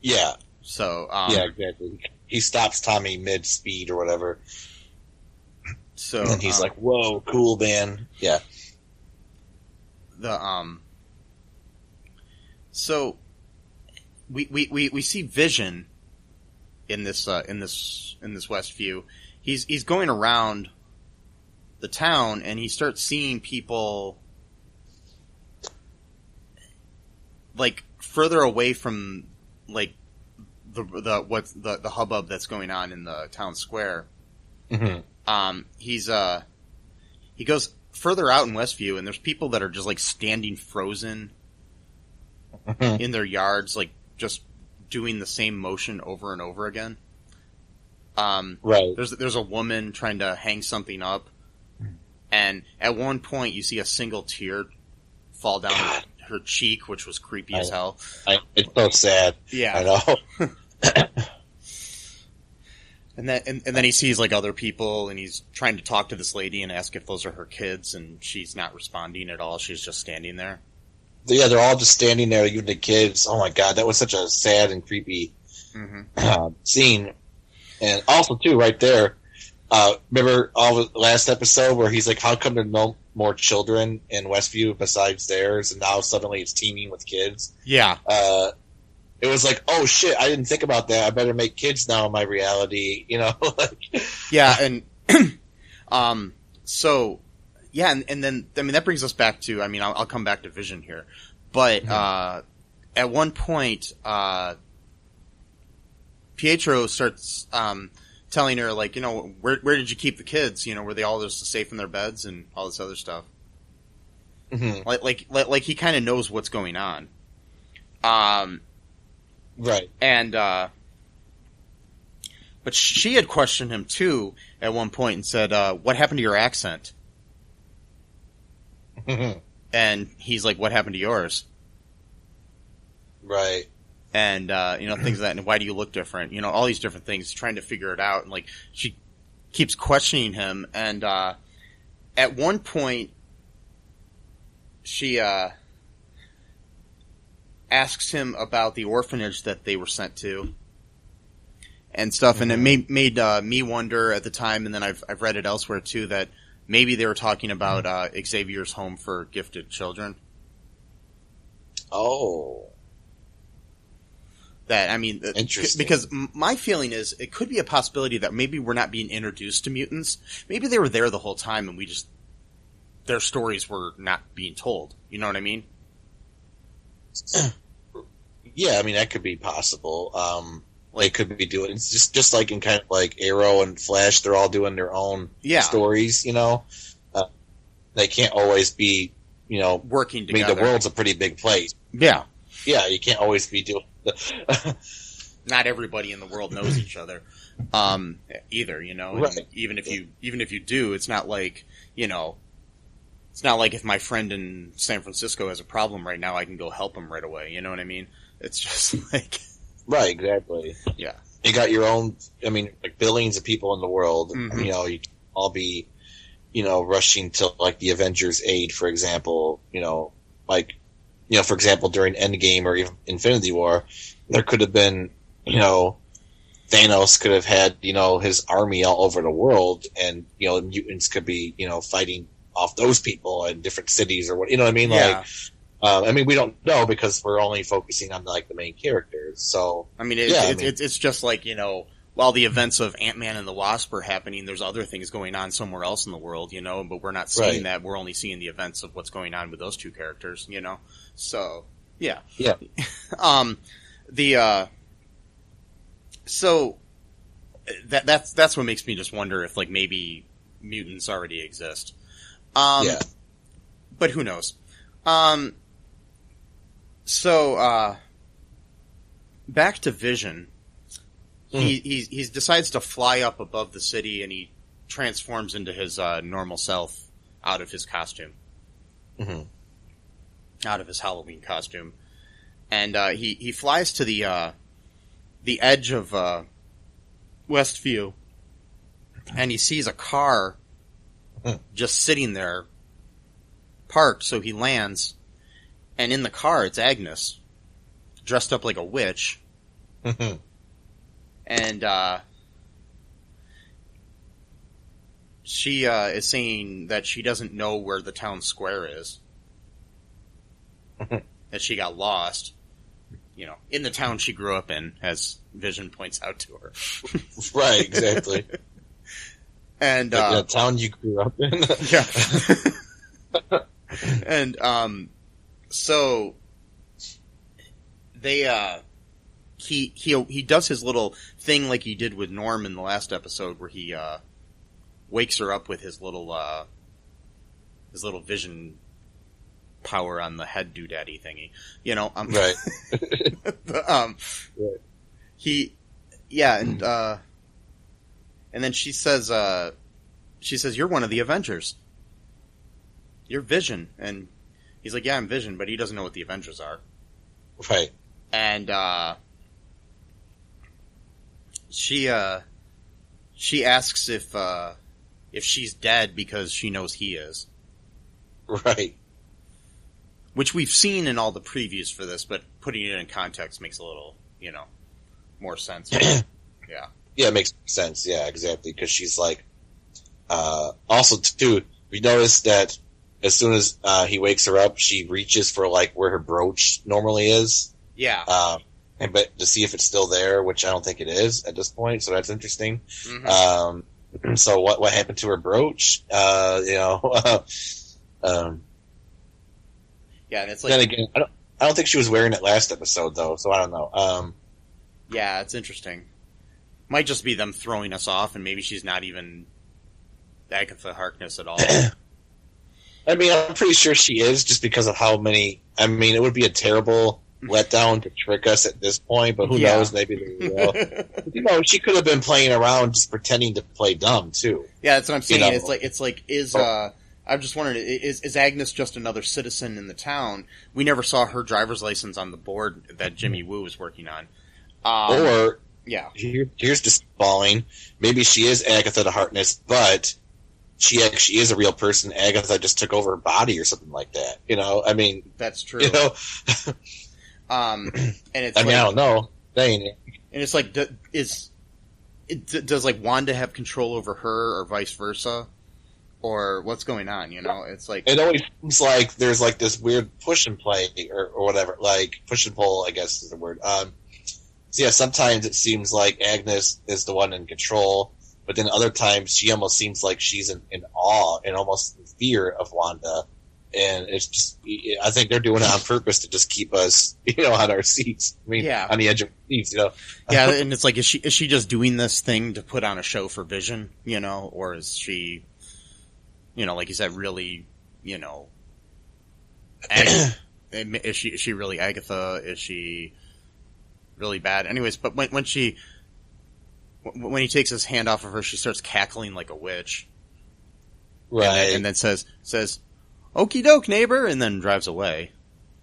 Yeah. So yeah, exactly. He stops Tommy mid speed or whatever. So and he's like, "Whoa, cool, man!" Yeah. So we see Vision in this Westview. He's going around the town and he starts seeing people like further away from like the hubbub that's going on in the town square. Mm-hmm. He goes further out in Westview and there's people that are just like standing frozen in their yards, like just doing the same motion over and over again. Right. There's a woman trying to hang something up, and at one point you see a single tear fall down her cheek, which was creepy as hell. It's so sad. Yeah, I know. and then he sees like other people, and he's trying to talk to this lady and ask if those are her kids, and she's not responding at all. She's just standing there. Yeah, they're all just standing there, even the kids. Oh my god, that was such a sad and creepy scene. And also, too, right there, remember the last episode where he's like, how come there's no more children in Westview besides theirs, and now suddenly it's teeming with kids? Yeah. It was like, oh shit, I didn't think about that. I better make kids now in my reality, you know? Yeah, and so... Yeah, and then, I mean, that brings us back to, I mean, I'll come back to Vision here. But at one point, Pietro starts telling her, like, you know, where did you keep the kids? You know, were they all just safe in their beds and all this other stuff? Mm-hmm. Like he kind of knows what's going on. Right. And, but she had questioned him, too, at one point and said, what happened to your accent? And he's like, what happened to yours? Right. And, you know, things like that. And why do you look different? You know, all these different things, trying to figure it out. And, like, she keeps questioning him. And, at one point, she, asks him about the orphanage that they were sent to and stuff. And it made me wonder at the time, and then I've read it elsewhere, too, that maybe they were talking about Xavier's home for gifted children. Oh. That, I mean, interesting. Because my feeling is it could be a possibility that maybe we're not being introduced to mutants. Maybe they were there the whole time and their stories were not being told. You know what I mean? Yeah, I mean, that could be possible. They could be doing it's just like in kind of like Arrow and Flash, they're all doing their own stories, you know. They can't always be, you know, working together. I mean, the world's a pretty big place. Yeah. Yeah, you can't always be doing not everybody in the world knows each other. Either, you know. Right. Even if you do, it's not like, you know, it's not like if my friend in San Francisco has a problem right now, I can go help him right away. You know what I mean? It's just like... Right, exactly. Yeah. You got your own, I mean, like billions of people in the world. Mm-hmm. You know, you can all be, you know, rushing to like the Avengers' aid, for example. You know, like, you know, for example, during Endgame or even Infinity War, there could have been, you know, Thanos could have had, you know, his army all over the world, and, you know, mutants could be, you know, fighting off those people in different cities or what, you know what I mean? Yeah. Like, I mean, we don't know because we're only focusing on like the main characters. So, I mean, it's just like, you know, while the events of Ant-Man and the Wasp are happening, there's other things going on somewhere else in the world, you know, but we're not seeing that. We're only seeing the events of what's going on with those two characters, you know? So, yeah. Yeah. So that's what makes me just wonder if, like, maybe mutants already exist. Yeah. But who knows? So, back to Vision. He decides to fly up above the city, and he transforms into his normal self out of his costume, out of his Halloween costume, and he flies to the edge of Westview, and he sees a car just sitting there, parked. So he lands, and in the car it's Agnes, dressed up like a witch. And she is saying that she doesn't know where the town square is. That she got lost, in the town she grew up in, as Vision points out to her. Right, exactly. And the town you grew up in. Yeah. And so they he does his little thing like he did with Norm in the last episode, where he wakes her up with his little vision power on the head doodaddy thingy, right. Right. And then she says, "You're one of the Avengers. You're Vision." And he's like, "Yeah, I'm Vision," but he doesn't know what the Avengers are. Right. And she asks if she's dead because she knows he is. Right. Which we've seen in all the previews for this, but putting it in context makes a little, more sense. Yeah. Yeah, it makes sense. Yeah, exactly. Because she's like, also too, we noticed that as soon as he wakes her up, she reaches for like where her brooch normally is. Yeah. But to see if it's still there, which I don't think it is at this point. So that's interesting. Mm-hmm. So what happened to her brooch? Yeah, and it's like, then again, I don't think she was wearing it last episode though, so I don't know. Yeah, it's interesting. Might just be them throwing us off, and maybe she's not even Agatha Harkness at all. I mean, I'm pretty sure she is, just because of how many. I mean, it would be a terrible letdown to trick us at this point, but who knows? Maybe they will. She could have been playing around, just pretending to play dumb too. Yeah, that's what I'm saying. It's like I'm just wondering, is Agnes just another citizen in the town? We never saw her driver's license on the board that Jimmy Woo was working on. Here's just falling. Maybe she is Agatha Harkness, but she actually is a real person. Agatha just took over her body or something like that. I mean, that's true. And it's I don't know. Dang. And it's like, does like Wanda have control over her, or vice versa? Or what's going on, It's like, it always seems like there's like this weird push and play or whatever, like push and pull, I guess is the word. So yeah, sometimes it seems like Agnes is the one in control, but then other times she almost seems like she's in awe and almost in fear of Wanda. And it's just, I think they're doing it on purpose to just keep us, on our seats. I mean, on the edge of our seats, Yeah, and it's like, is she just doing this thing to put on a show for Vision, or is she, like you said, really, is she really Agatha? Is she really bad? Anyways, but when he takes his hand off of her, she starts cackling like a witch. Right. And then says, "Okie doke, neighbor," and then drives away.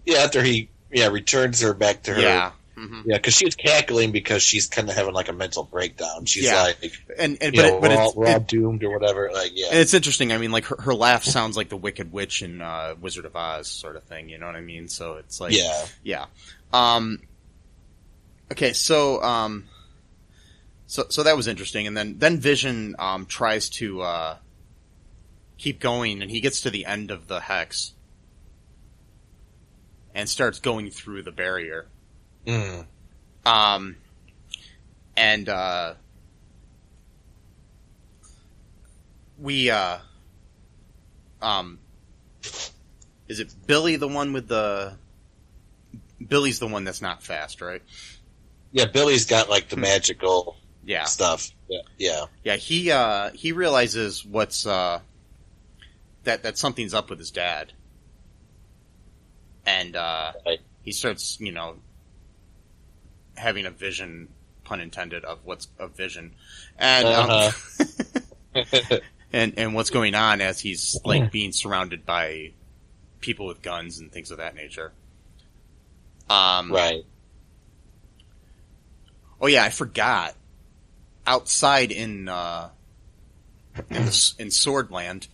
Yeah, after he returns her back to her. Yeah. Mm-hmm. Yeah, because she's cackling because she's kind of having like a mental breakdown. She's like, we're all doomed or whatever. Like, yeah. And it's interesting. I mean, like her laugh sounds like the Wicked Witch in Wizard of Oz sort of thing. You know what I mean? So it's like, yeah. Okay, so that was interesting, and then Vision tries to keep going, and he gets to the end of the hex and starts going through the barrier. Mm. And we is it Billy the one with Billy's the one that's not fast, right? Yeah, Billy's got like the magical stuff. Yeah. He realizes what's that something's up with his dad, and he starts having a vision, pun intended, of what's a vision, and and what's going on as he's like being surrounded by people with guns and things of that nature. Right. Oh yeah, I forgot. Outside in Swordland,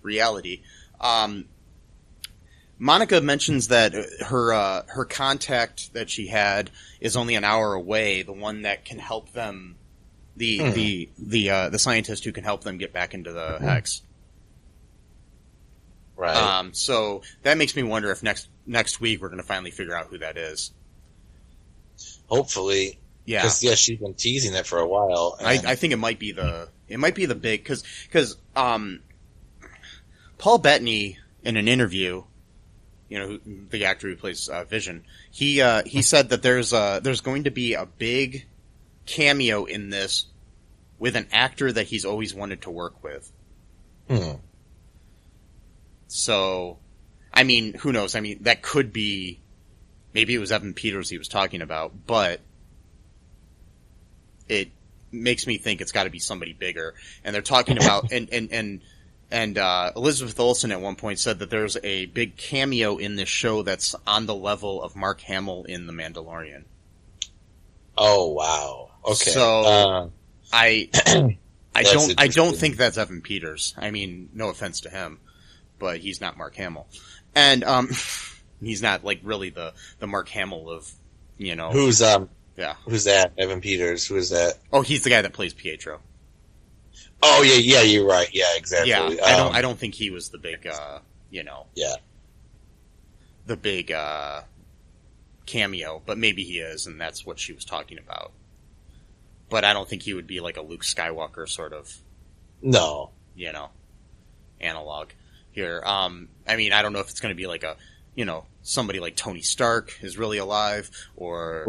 reality. Monica mentions that her contact that she had is only an hour away, the one that can help them the scientist who can help them get back into the hex. Right. So that makes me wonder if next week we're going to finally figure out who that is. Hopefully. Yeah. Because, she's been teasing it for a while. I think it might be the big, because Paul Bettany, in an interview, the actor who plays Vision, he said that there's going to be a big cameo in this with an actor that he's always wanted to work with. So, I mean, who knows? I mean, that could be, maybe it was Evan Peters he was talking about, but it makes me think it's got to be somebody bigger. And they're talking about, and Elizabeth Olsen at one point said that there's a big cameo in this show that's on the level of Mark Hamill in The Mandalorian. Oh, wow. Okay. So, I don't think that's Evan Peters. I mean, no offense to him, but he's not Mark Hamill. And, he's not, like, really the Mark Hamill of, Who's that? Evan Peters. Who is that? Oh, he's the guy that plays Pietro. Oh, yeah, you're right. Yeah, exactly. Yeah, I don't think he was the big, Yeah. The big, cameo, but maybe he is, and that's what she was talking about. But I don't think he would be like a Luke Skywalker sort of, no, analog here. I mean, I don't know if it's going to be like a, somebody like Tony Stark is really alive, or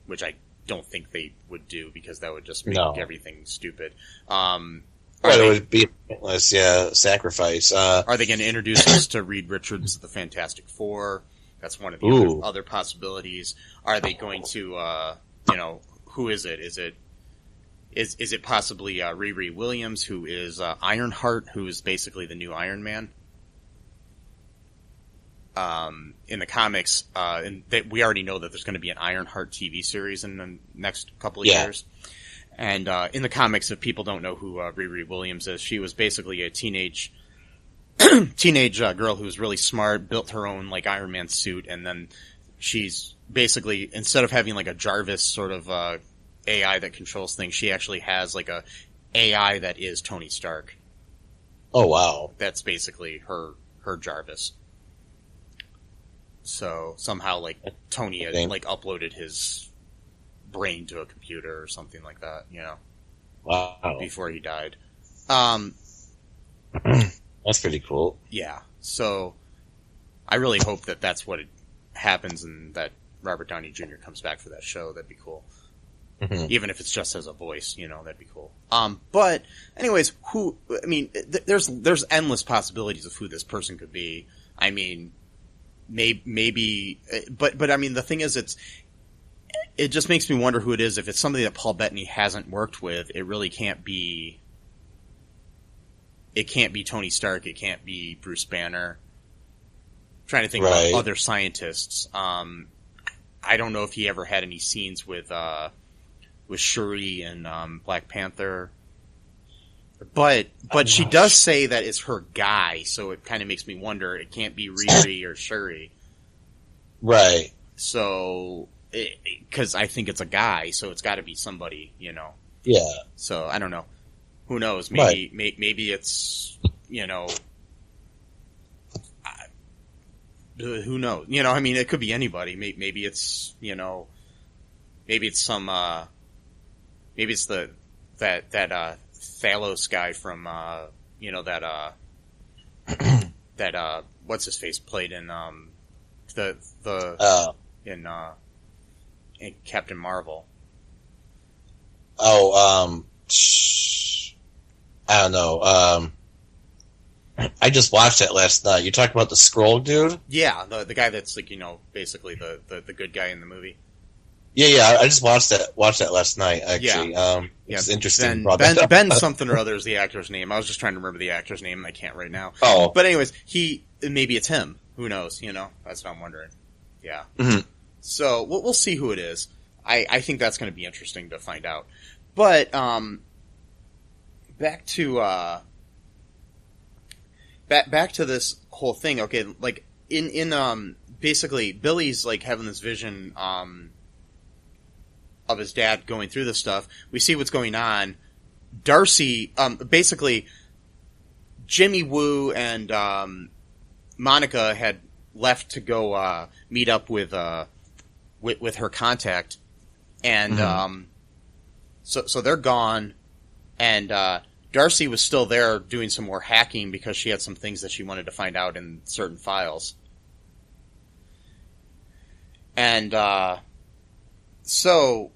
which I don't think they would do, because that would just make everything stupid. It would be a pointless, sacrifice. Are they going to introduce us to Reed Richards, the Fantastic Four? That's one of the other possibilities. Are they going to, who is it? Is it possibly Riri Williams, who is Ironheart, who is basically the new Iron Man? In the comics, we already know that there's going to be an Ironheart TV series in the next couple of years. And in the comics, if people don't know who Riri Williams is, she was basically a teenage girl who was really smart, built her own like Iron Man suit, and then she's basically, instead of having like a Jarvis sort of AI that controls things, she actually has like a AI that is Tony Stark. Oh wow. That's basically her Jarvis. So somehow like Tony had like uploaded his brain to a computer or something like that, Wow. Before he died. That's pretty cool. Yeah. So I really hope that that's what happens, and that Robert Downey Jr. comes back for that show. That'd be cool. Mm-hmm. Even if it's just as a voice, that'd be cool. But anyways, there's endless possibilities of who this person could be. I mean, maybe, but I mean, the thing is, it just makes me wonder who it is. If it's somebody that Paul Bettany hasn't worked with, it really can't be. It can't be Tony Stark. It can't be Bruce Banner. I'm trying to think about other scientists. I don't know if he ever had any scenes with Shuri and Black Panther. But she does say that it's her guy, so it kind of makes me wonder. It can't be Riri or Shuri. Right. So, because I think it's a guy, so it's got to be somebody, Yeah. So, I don't know. Who knows? Maybe it's, who knows? I mean, it could be anybody. Maybe it's, maybe it's some, maybe it's that Thalos guy from, that what's his face played in, in Captain Marvel. I don't know. I just watched that last night. You talked about the Skrull dude? Yeah, the guy that's like, basically the good guy in the movie. Yeah. I just watched that last night, actually. Yeah. It's interesting. Ben something or other is the actor's name. I was just trying to remember the actor's name, and I can't right now. Oh. But anyways, maybe it's him. Who knows? That's what I'm wondering. Yeah. Mm-hmm. So we'll see who it is. I think that's going to be interesting to find out. But back to this whole thing. Okay, like in basically Billy's like having this vision of his dad going through this stuff. We see what's going on. Darcy, basically, Jimmy Woo and Monica had left to go meet up with her contact, and so they're gone, and Darcy was still there doing some more hacking because she had some things that she wanted to find out in certain files. And so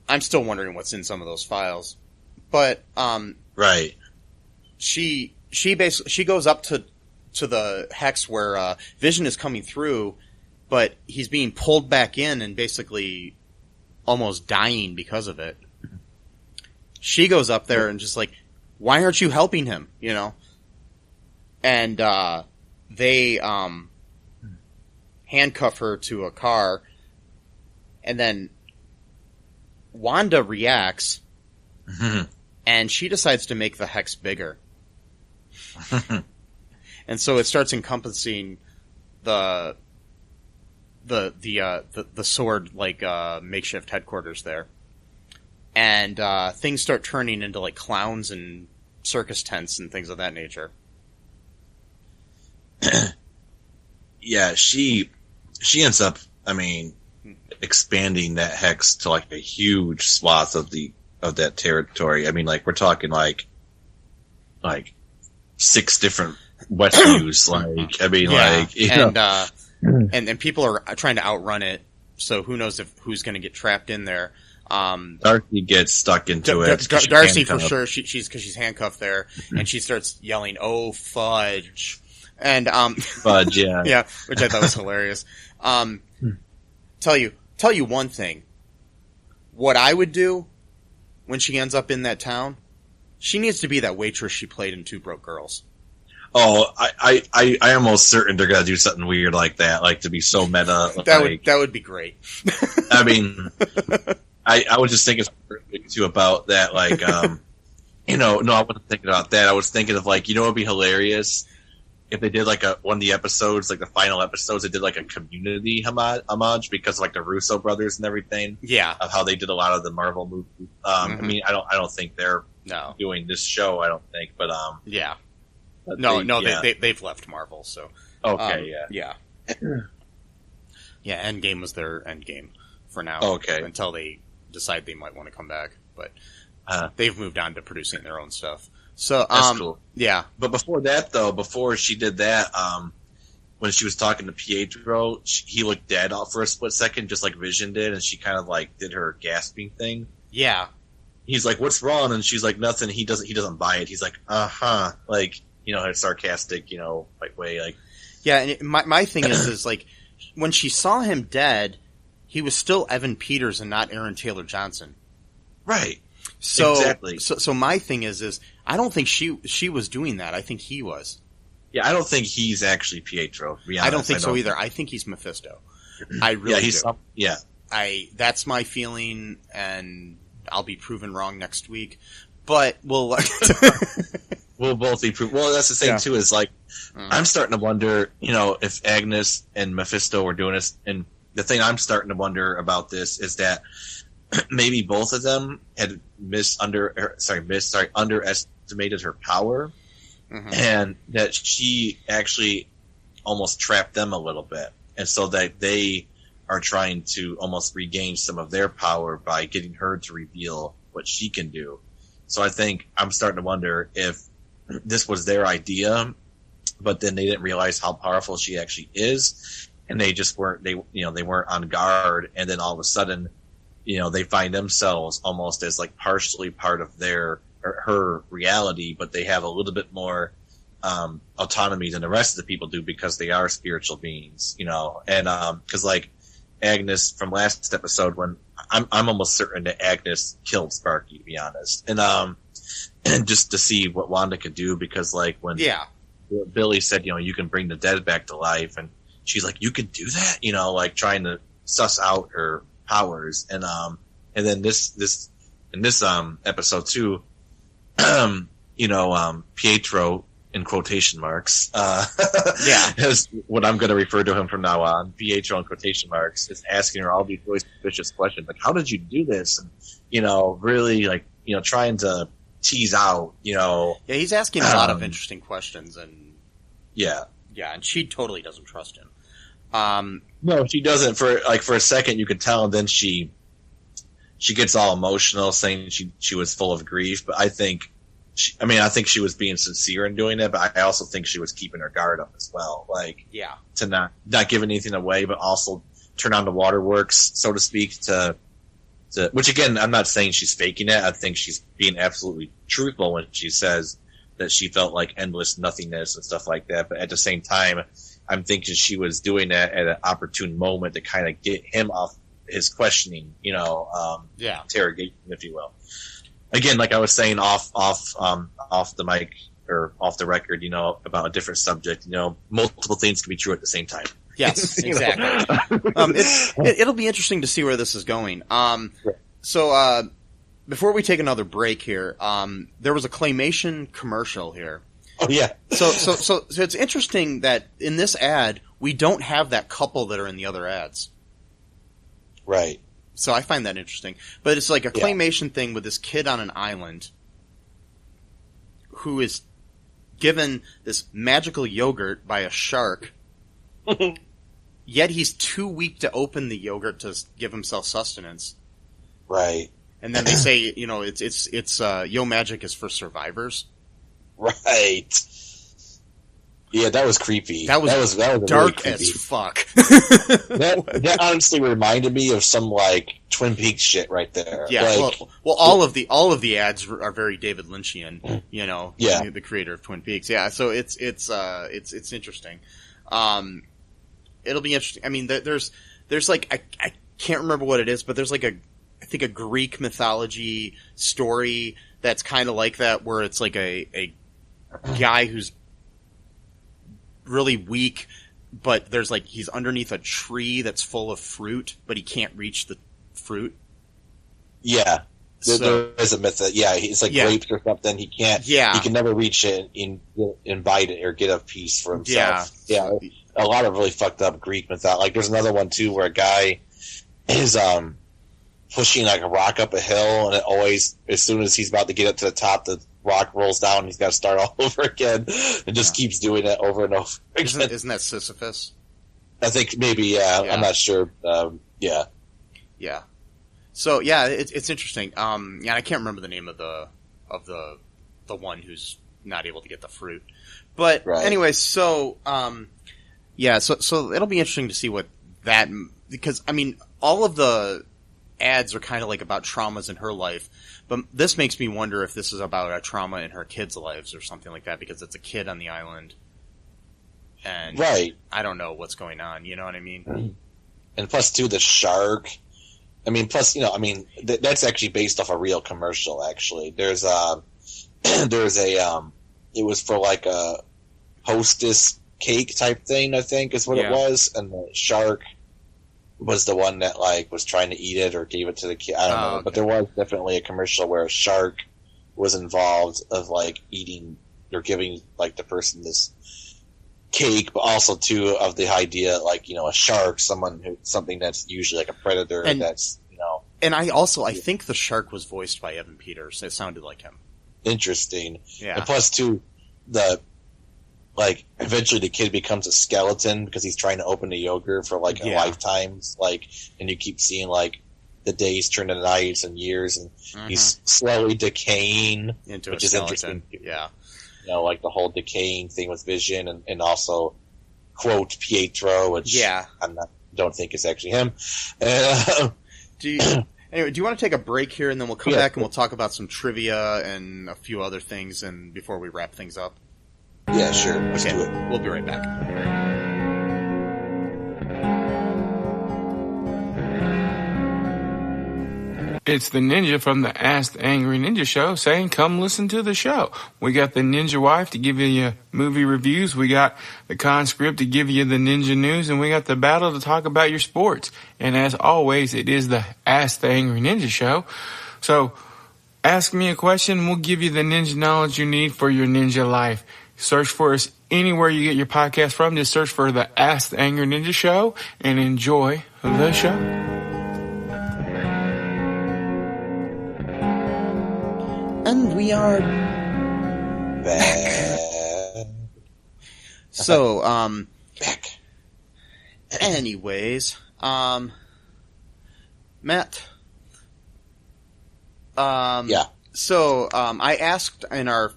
I'm still wondering what's in some of those files. But right. She goes up to the hex where Vision is coming through, but he's being pulled back in and basically almost dying because of it. She goes up there and just like, why aren't you helping him? You know? And they handcuff her to a car, and then Wanda reacts, and she decides to make the hex bigger. And so it starts encompassing the sword makeshift headquarters there, and things start turning into like clowns and circus tents and things of that nature. Yeah, she ends up, expanding that hex to like a huge swath of that territory. I mean, like we're talking like 6 different Westviews. And people are trying to outrun it. So who knows who's going to get trapped in there? Darcy gets stuck into it. Darcy for sure. She's handcuffed there, and she starts yelling, "Oh fudge!" And fudge, yeah, yeah, which I thought was hilarious. Tell you one thing. What I would do when she ends up in that town, she needs to be that waitress she played in Two Broke Girls. Oh, I am almost certain they're gonna do something weird like that, like to be so meta. That would be great. I mean, I was just thinking too about that, like, no, I wasn't thinking about that. I was thinking of like, it'd be hilarious if they did like one of the episodes, like the final episodes, they did like a community homage because of like the Russo brothers and everything. Yeah, of how they did a lot of the Marvel movies. I mean, I don't think they're doing this show. I don't think, but yeah. But they've left Marvel, so okay, yeah. Endgame was their endgame for now. Okay, until they decide they might want to come back, but they've moved on to producing their own stuff. So that's cool. Yeah, but before that, though, before she did that, when she was talking to Pietro, he looked dead off for a split second, just like Vision did, and she kind of like did her gasping thing. Yeah, he's like, "What's wrong?" And she's like, "Nothing." He doesn't buy it. He's like, like. A sarcastic, way, like. Yeah, and my thing is like, when she saw him dead, he was still Evan Peters and not Aaron Taylor Johnson. Right. So, exactly. So my thing is I don't think she was doing that. I think he was. Yeah, I don't think he's actually Pietro. To be honest. I don't think so either. I think he's Mephisto. I really do. That's my feeling, and I'll be proven wrong next week. But we'll both be proved. Well, that's the thing too. Is like I'm starting to wonder, if Agnes and Mephisto were doing this. And the thing I'm starting to wonder about this is that maybe both of them had underestimated her power, and that she actually almost trapped them a little bit, and so that they are trying to almost regain some of their power by getting her to reveal what she can do. So I think I'm starting to wonder if this was their idea, but then they didn't realize how powerful she actually is, and they just weren't. They weren't on guard, and then all of a sudden, they find themselves almost as like partially part of her reality, but they have a little bit more autonomy than the rest of the people do because they are spiritual beings, and because like Agnes from last episode, when I'm almost certain that Agnes killed Sparky, to be honest, and just to see what Wanda could do, because like when Billy said, you can bring the dead back to life, and she's like, you can do that, like trying to suss out her powers, and then in this episode too, Pietro in quotation marks, yeah, is what I'm going to refer to him from now on, Pietro in quotation marks, is asking her all these really suspicious questions, like, how did you do this? And, really, like, trying to tease out, Yeah, he's asking a lot of interesting questions, and... Yeah. Yeah, and she totally doesn't trust him. No, she doesn't. For a second, you could tell, and then she gets all emotional, saying she was full of grief, but I think... I think she was being sincere in doing it, but I also think she was keeping her guard up as well. Like, yeah, to not give anything away, but also turn on the waterworks, so to speak, to which again, I'm not saying she's faking it. I think she's being absolutely truthful when she says that she felt like endless nothingness and stuff like that. But at the same time, I'm thinking she was doing that at an opportune moment to kind of get him off his questioning, interrogation, if you will. Again, like I was saying off the mic or off the record, about a different subject, multiple things can be true at the same time. Yes, exactly. It'll be interesting to see where this is going. So, before we take another break here, there was a claymation commercial here. Oh yeah. So it's interesting that in this ad, we don't have that couple that are in the other ads. Right. So I find that interesting. But it's like a claymation thing with this kid on an island who is given this magical yogurt by a shark, yet he's too weak to open the yogurt to give himself sustenance. Right. And then they say, it's Yo Magic is for survivors. Right. Yeah, that was creepy. That was dark really as fuck. that honestly reminded me of some like Twin Peaks shit right there. Yeah, like, well, all of the ads are very David Lynchian. Yeah. The creator of Twin Peaks. Yeah, so it's interesting. It'll be interesting. I mean, there's like I can't remember what it is, but there's like I think a Greek mythology story that's kind of like that, where it's like a guy who's really weak, but there's like he's underneath a tree that's full of fruit, but he can't reach the fruit. Yeah, there is a myth that he's like grapes or something. He can't. Yeah, he can never reach it and invite it or get a piece for himself. Yeah, a lot of really fucked up Greek mythology. Like there's another one too where a guy is pushing like a rock up a hill, and it always, as soon as he's about to get up to the top, the rock rolls down and he's got to start all over again, and just keeps doing it over and over again. Isn't that Sisyphus? I think maybe, I'm not sure. Yeah. So it's interesting. I can't remember the name of the one who's not able to get the fruit. But anyway, so so it'll be interesting to see what that, because I mean all of the ads are kind of like about traumas in her life, but this makes me wonder if this is about a trauma in her kids' lives or something like that, because it's a kid on the island, and I don't know what's going on. You know what I mean? And plus, too, the shark. I mean, plus, that's actually based off a real commercial. Actually, there's it was for like a Hostess cake type thing, I think is what it was, and the shark was the one that like was trying to eat it or gave it to the kid. I don't know, okay. But there was definitely a commercial where a shark was involved of like eating or giving like the person this cake, but also too of the idea like a shark, something that's usually like a predator, and that's And I think the shark was voiced by Evan Peters. It sounded like him. Interesting. Yeah. And plus too, eventually the kid becomes a skeleton because he's trying to open the yogurt for like a lifetimes, and you keep seeing like the days turn to nights and years, and he's slowly decaying into which a is skeleton. interesting. Yeah. Like the whole decaying thing with Vision, and also quote Pietro, which don't think is actually him. Do you want to take a break here, and then we'll come back and we'll talk about some trivia and a few other things, and before we wrap things up? Yeah, sure. Let's do it. We'll be right back. It's the ninja from the Ask the Angry Ninja Show saying, come listen to the show. We got the ninja wife to give you your movie reviews. We got the conscript to give you the ninja news. And we got the battle to talk about your sports. And as always, it is the Ask the Angry Ninja Show. So ask me a question. We'll give you the ninja knowledge you need for your ninja life. Search for us anywhere you get your podcast from. Just search for the Ask the Angry Ninja Show and enjoy the show. And we are back. So, Back. anyways, Matt. Yeah. So, I asked in our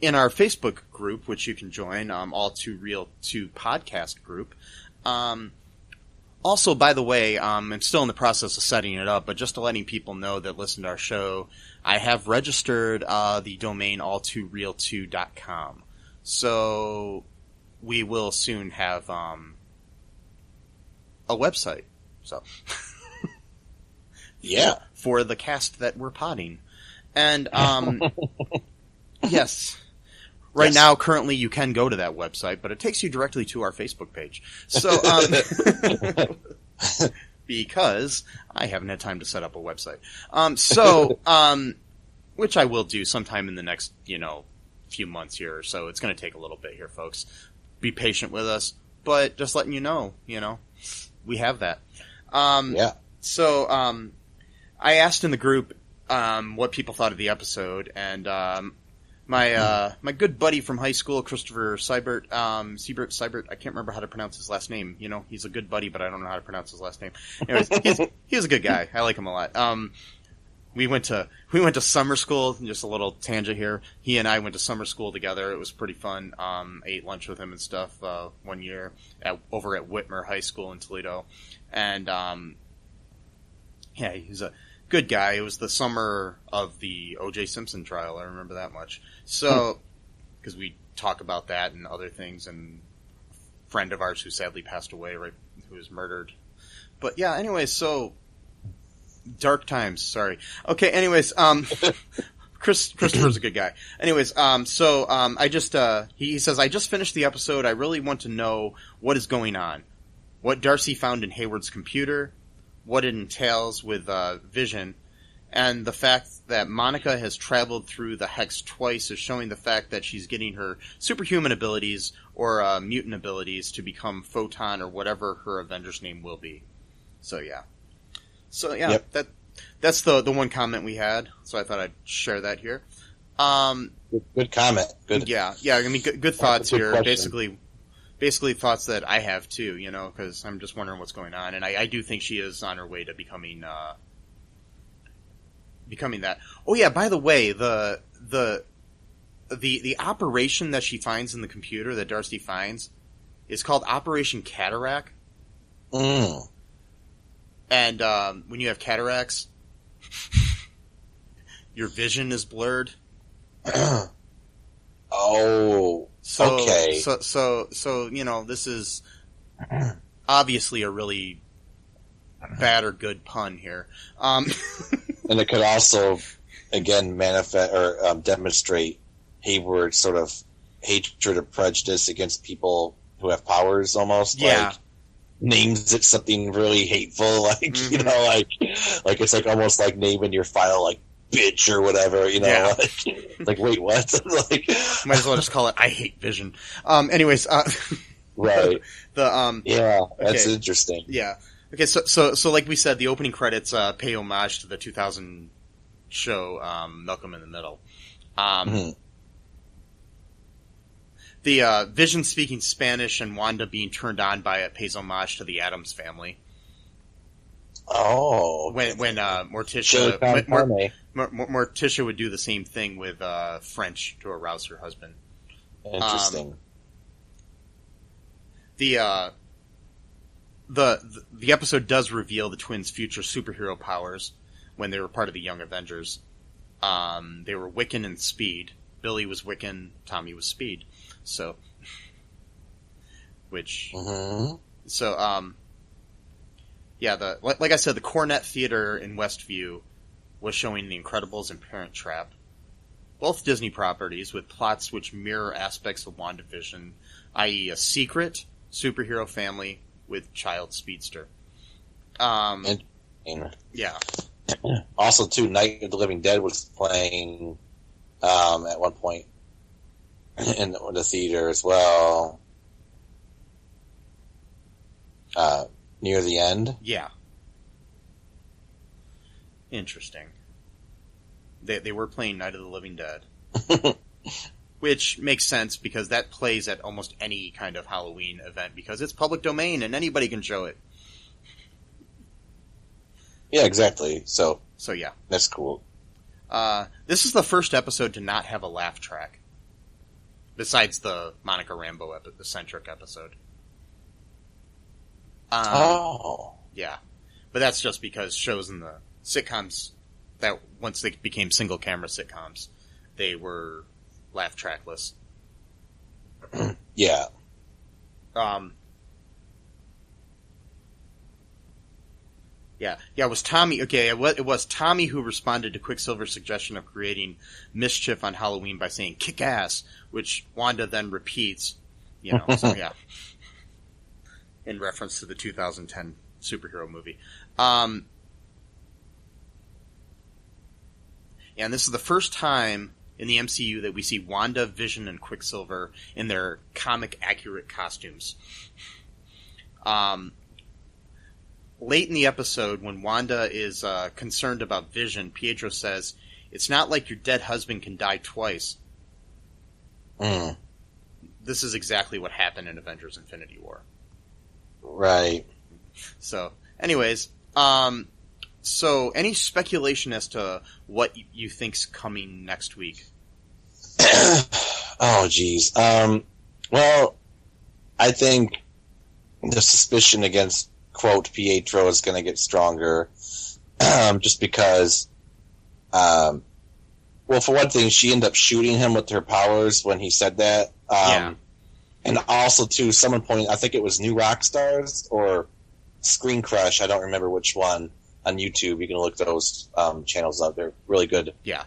Facebook group, which you can join, All2ReelToo podcast group. Also, by the way, I'm still in the process of setting it up, but just to letting people know that listen to our show, I have registered the domain all2reeltoo.com. So we will soon have a website. So yeah, for the cast that we're potting, and yes. Right now, currently, you can go to that website, but it takes you directly to our Facebook page. So, because I haven't had time to set up a website. Which I will do sometime in the next, few months here or so. It's going to take a little bit here, folks. Be patient with us, but just letting you know, we have that. Yeah. So, I asked in the group, what people thought of the episode, and, my good buddy from high school, Christopher Seibert, I can't remember how to pronounce his last name. He's a good buddy, but I don't know how to pronounce his last name. Anyways, he's a good guy. I like him a lot. We went to summer school, just a little tangent here. He and I went to summer school together. It was pretty fun. Ate lunch with him and stuff, one year over at Whitmer High School in Toledo. And, yeah, he's a good guy. It was the summer of the O.J. Simpson trial. I remember that much. So, because we talk about that and other things, and a friend of ours who sadly passed away, right, who was murdered. But yeah, anyways, so dark times. Sorry. Okay. Anyways, Christopher's a good guy. Anyways, he says, I just finished the episode. I really want to know what is going on, what Darcy found in Hayward's computer, what it entails with Vision, and the fact that Monica has traveled through the Hex twice is showing the fact that she's getting her superhuman abilities or mutant abilities to become Photon or whatever her Avengers name will be. So yeah. Yep. That's the one comment we had, so I thought I'd share that here. Good comment. Good. Yeah. I mean, good thoughts here. Question. Basically thoughts that I have too, because I'm just wondering what's going on, and I do think she is on her way to becoming that. Oh yeah, by the way, the operation that she finds in the computer that Darcy finds is called Operation Cataract. Mm. And when you have cataracts, your vision is blurred. Oh. Okay. So this is obviously a really bad or good pun here. And it could also, again, manifest or demonstrate Hayward's sort of hatred or prejudice against people who have powers, almost. Yeah. Like, names it something really hateful, like, Mm-hmm. like it's like almost like naming your file, like, bitch or whatever, Yeah. like wait, what? Like, might as well just call it I Hate Vision. Anyways, right. Yeah, that's okay. interesting. Yeah. Okay, so like we said, the opening credits pay homage to the 2000 show Malcolm in the Middle. Mm-hmm. The Vision speaking Spanish and Wanda being turned on by it pays homage to the Addams Family. Oh, when Morticia Morticia would do the same thing with French to arouse her husband. Interesting. The episode does reveal the twins' future superhero powers when they were part of the Young Avengers. They were Wiccan and Speed. Billy was Wiccan, Tommy was Speed. So, Mm-hmm. Yeah, like I said, the Cornet Theater in Westview was showing The Incredibles and Parent Trap, both Disney properties with plots which mirror aspects of WandaVision, i.e. a secret superhero family with child speedster. Yeah. Also, too, Night of the Living Dead was playing at one point. in the theater as well. Near the end. Yeah. Interesting. They were playing Night of the Living Dead. Which makes sense because that plays at almost any kind of Halloween event because it's public domain and anybody can show it. Yeah, exactly. So yeah. That's cool. This is the first episode to not have a laugh track. Besides the Monica Rambeau centric episode. Yeah. But that's just because shows in the sitcoms that once they became single camera sitcoms, they were laugh trackless. Yeah. Yeah, it was Tommy. Okay, it was Tommy who responded to Quicksilver's suggestion of creating mischief on Halloween by saying "kick ass," which Wanda then repeats. So yeah, in reference to the 2010 superhero movie. And this is the first time in the MCU that we see Wanda, Vision, and Quicksilver in their comic accurate costumes. Late in the episode, when Wanda is concerned about Vision, Pietro says, "It's not like your dead husband can die twice." This is exactly what happened in Avengers Infinity War. Right. So, anyways, so any speculation as to what you think's coming next week? Oh, geez. Well, I think the suspicion against, quote, Pietro is going to get stronger. Just because, well, for one thing, she ended up shooting him with her powers when he said that. And also, too, someone pointed, I think it was New Rock Stars or Screen Crush, I don't remember which one, on YouTube. You can look those channels up. They're really good. Yeah.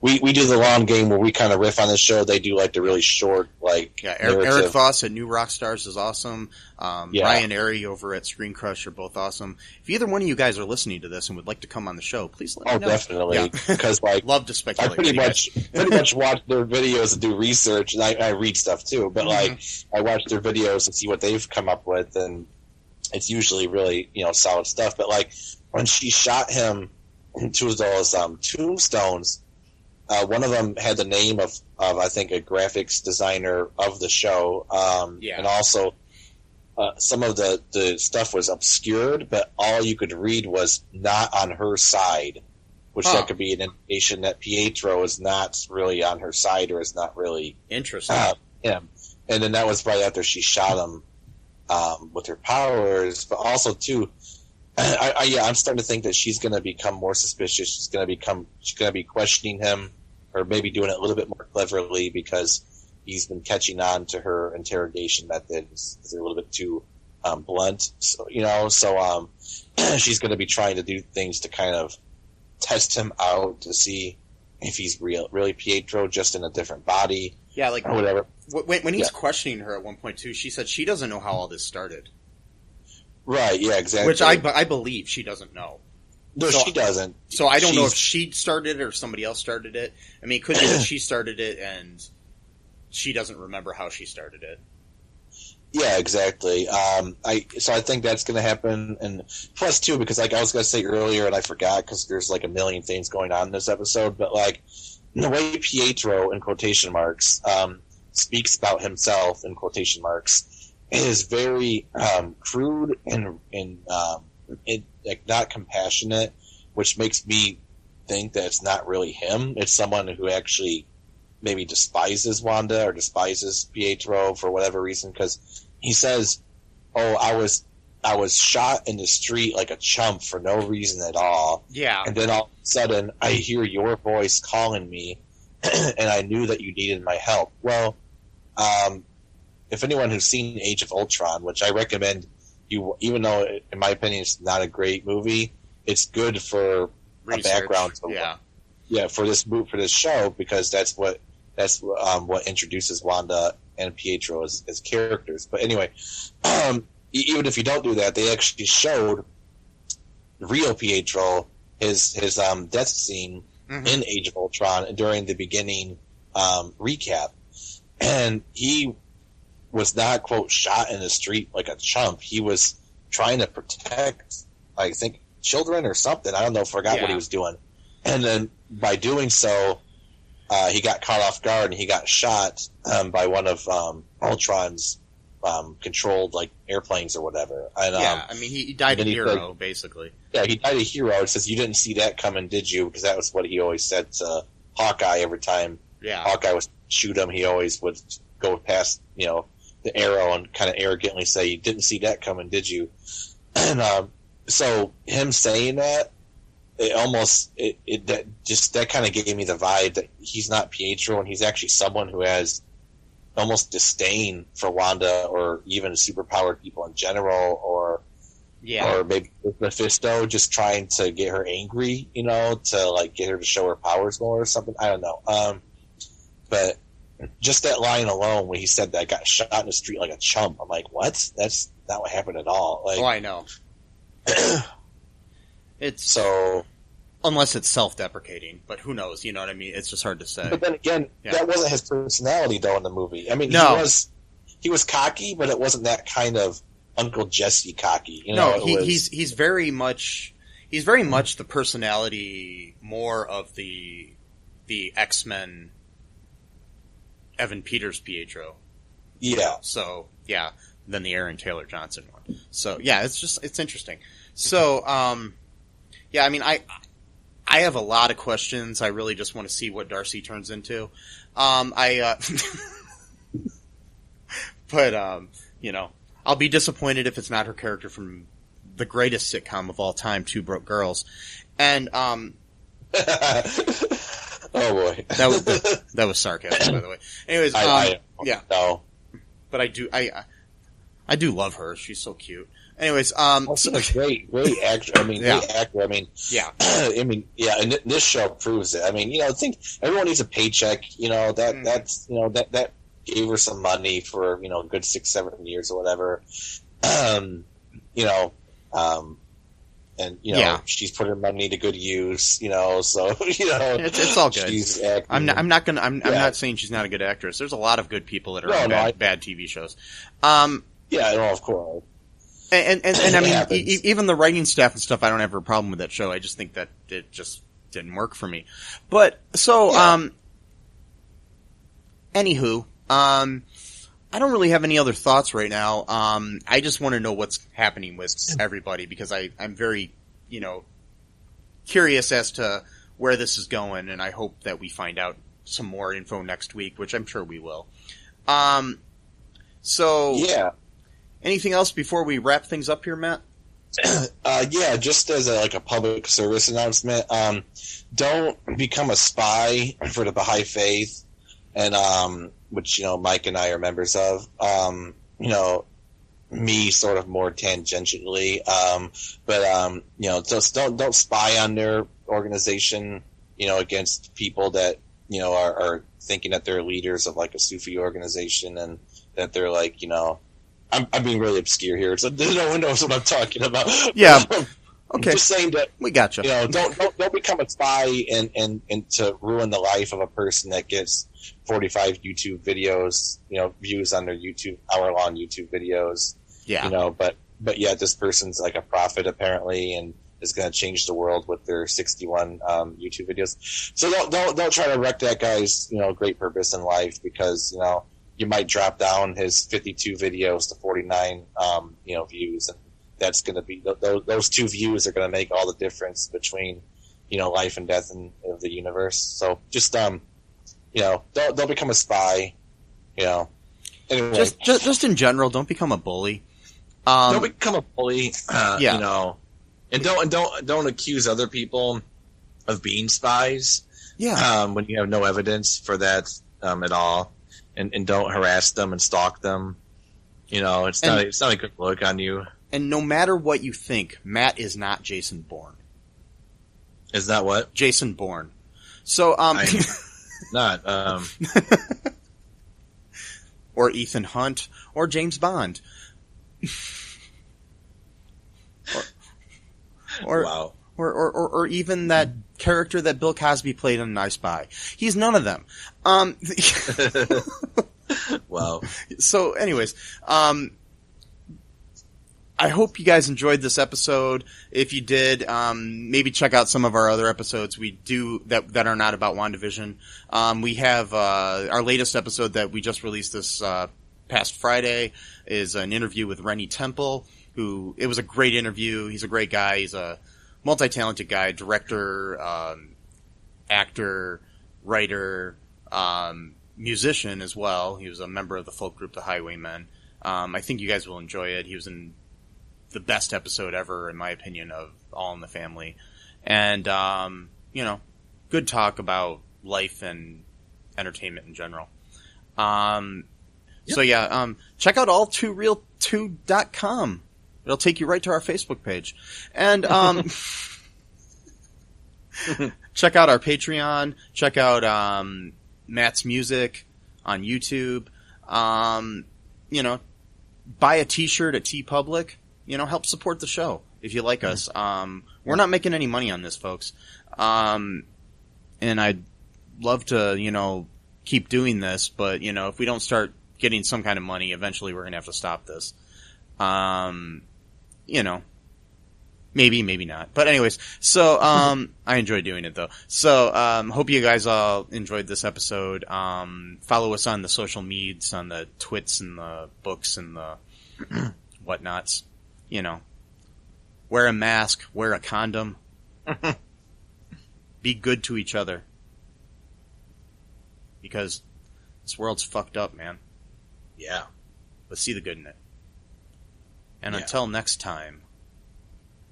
We do the long game where we kind of riff on the show. They do like the really short, like, Eric Voss at New Rock Stars is awesome. Ryan Airy over at Screen Crush are both awesome. If either one of you guys are listening to this and would like to come on the show, please let me know. Oh, definitely. Because love to speculate. I pretty much watch their videos and do research, and I read stuff too. But I watch their videos and see what they've come up with, and it's usually really solid stuff. But when she shot him to those tombstones, one of them had the name of I think a graphics designer of the show, and also some of the stuff was obscured, but all you could read was "not on her side," which that could be an indication that Pietro is not really on her side or is not really interesting. Him. And then that was right after she shot him with her powers, but also too. I'm starting to think that she's going to become more suspicious. She's going to be questioning him, or maybe doing it a little bit more cleverly because he's been catching on to her interrogation methods. They're a little bit too blunt, so she's going to be trying to do things to kind of test him out to see if he's really Pietro, just in a different body. Yeah, or whatever. When he's questioning her at one point too, she said she doesn't know how all this started. Right, yeah, exactly. Which I believe she doesn't know. No, she doesn't. So I don't know if she started it or somebody else started it. I mean, it could be that she started it and she doesn't remember how she started it. Yeah, exactly. So I think that's going to happen, and plus too, because I was going to say earlier and I forgot because there's a million things going on in this episode, but the way Pietro in quotation marks speaks about himself in quotation marks is very crude and not compassionate, which makes me think that it's not really him. It's someone who actually maybe despises Wanda or despises Pietro for whatever reason, because he says, "Oh, I was shot in the street like a chump for no reason at all." Yeah. And then all of a sudden, I hear your voice calling me, and I knew that you needed my help. Well, if anyone who's seen Age of Ultron, which I recommend you, even though in my opinion it's not a great movie, it's good for research, a background. For this show, because that's what introduces Wanda and Pietro as characters. But anyway, even if you don't do that, they actually showed real Pietro his death scene in Age of Ultron during the beginning recap, and he was not, quote, shot in the street like a chump. He was trying to protect, I think, children or something. I don't know, forgot what he was doing. And then by doing so, he got caught off guard and he got shot by one of Ultron's controlled like airplanes or whatever. And, I mean, he died a hero, basically. Yeah, he died a hero. It says, you didn't see that coming, did you? Because that was what he always said to Hawkeye every time Hawkeye was shoot him. He always would go past, the arrow and kind of arrogantly say, you didn't see that coming, did you? And so him saying that, that kind of gave me the vibe that he's not Pietro and he's actually someone who has almost disdain for Wanda or even superpowered people in general, or maybe Mephisto just trying to get her angry, to like get her to show her powers more or something. I don't know. But just that line alone when he said that I got shot in the street like a chump, I'm like, what? That's not what happened at all. Like, I know. It's so unless it's self-deprecating, but who knows? You know what I mean? It's just hard to say. But then again, that wasn't his personality though in the movie. I mean, he was cocky, but it wasn't that kind of Uncle Jesse cocky. He's very much the personality more of the X-Men Evan Peters Pietro. Yeah. So than the Aaron Taylor Johnson one. So it's interesting. So I mean, I have a lot of questions. I really just want to see what Darcy turns into. But I'll be disappointed if it's not her character from the greatest sitcom of all time, Two Broke Girls. And oh boy, that was sarcasm, by the way. Anyways, no, but I do love her. She's so cute. Anyways, great actor. I mean, great actor. I mean, and this show proves it. I mean, think everyone needs a paycheck. That gave her some money for a good 6-7 years or whatever. She's put her money to good use. So it's all good. I'm not saying she's not a good actress. There's a lot of good people that are on bad TV shows. Of course. And I mean, even the writing staff and stuff, I don't have a problem with that show. I just think that it just didn't work for me. But, anywho, I don't really have any other thoughts right now. I just want to know what's happening with everybody because I'm very, curious as to where this is going, and I hope that we find out some more info next week, which I'm sure we will. Anything else before we wrap things up here, Matt? Just as a public service announcement, don't become a spy for the Baha'i Faith, and which Mike and I are members of. Me sort of more tangentially, but just don't spy on their organization, against people that are thinking that they're leaders of like a Sufi organization and that they're like I'm being really obscure here. So no one knows what I'm talking about. Yeah. Okay. I'm just saying that we got you. Don't become a spy and to ruin the life of a person that gets 45 YouTube videos, views on their hour-long YouTube videos. Yeah. But this person's like a prophet apparently and is going to change the world with their 61 YouTube videos. So don't try to wreck that guy's great purpose in life because you might drop down his 52 videos to 49, views, and that's going to be those 2 views are going to make all the difference between, life and death of the universe. So just, don't become a spy, Anyway, just in general, don't become a bully. Don't become a bully, and don't accuse other people of being spies. Yeah. When you have no evidence for that at all. And don't harass them and stalk them. It's not a good look on you. And no matter what you think, Matt is not Jason Bourne. Is that what? Jason Bourne. So, not, or Ethan Hunt, or James Bond. Wow. or even that character that Bill Cosby played in I Spy. He's none of them. Wow. So anyways, I hope you guys enjoyed this episode. If you did, maybe check out some of our other episodes we do that are not about WandaVision. We have our latest episode that we just released this past Friday is an interview with Rennie Temple, who, it was a great interview. He's a great guy. He's a multi-talented guy, director, actor, writer, musician as well. He was a member of the folk group The Highwaymen. I think you guys will enjoy it. He was in the best episode ever, in my opinion, of All in the Family. And, good talk about life and entertainment in general. So yeah, check out All2ReelToo.com. It'll take you right to our Facebook page. And, check out our Patreon. Check out, Matt's music on YouTube. Buy a t-shirt at TeePublic. Help support the show if you like us. We're not making any money on this, folks. And I'd love to, keep doing this, but, if we don't start getting some kind of money, eventually we're going to have to stop this. Maybe, maybe not. But anyways, so, I enjoy doing it though. So, hope you guys all enjoyed this episode. Follow us on the social medias, on the twits and the books and the whatnots. Wear a mask, wear a condom. Be good to each other. Because this world's fucked up, man. Yeah. Let's see the good in it. And until next time,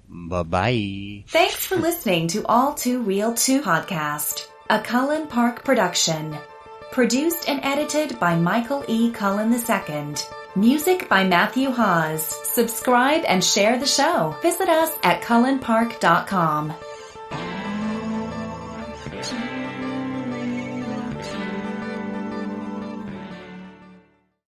bye-bye. Thanks for listening to All2ReelToo podcast, a Cullen Park production. Produced and edited by Michael E. Cullen II. Music by Matthew Hawes. Subscribe and share the show. Visit us at cullenpark.com.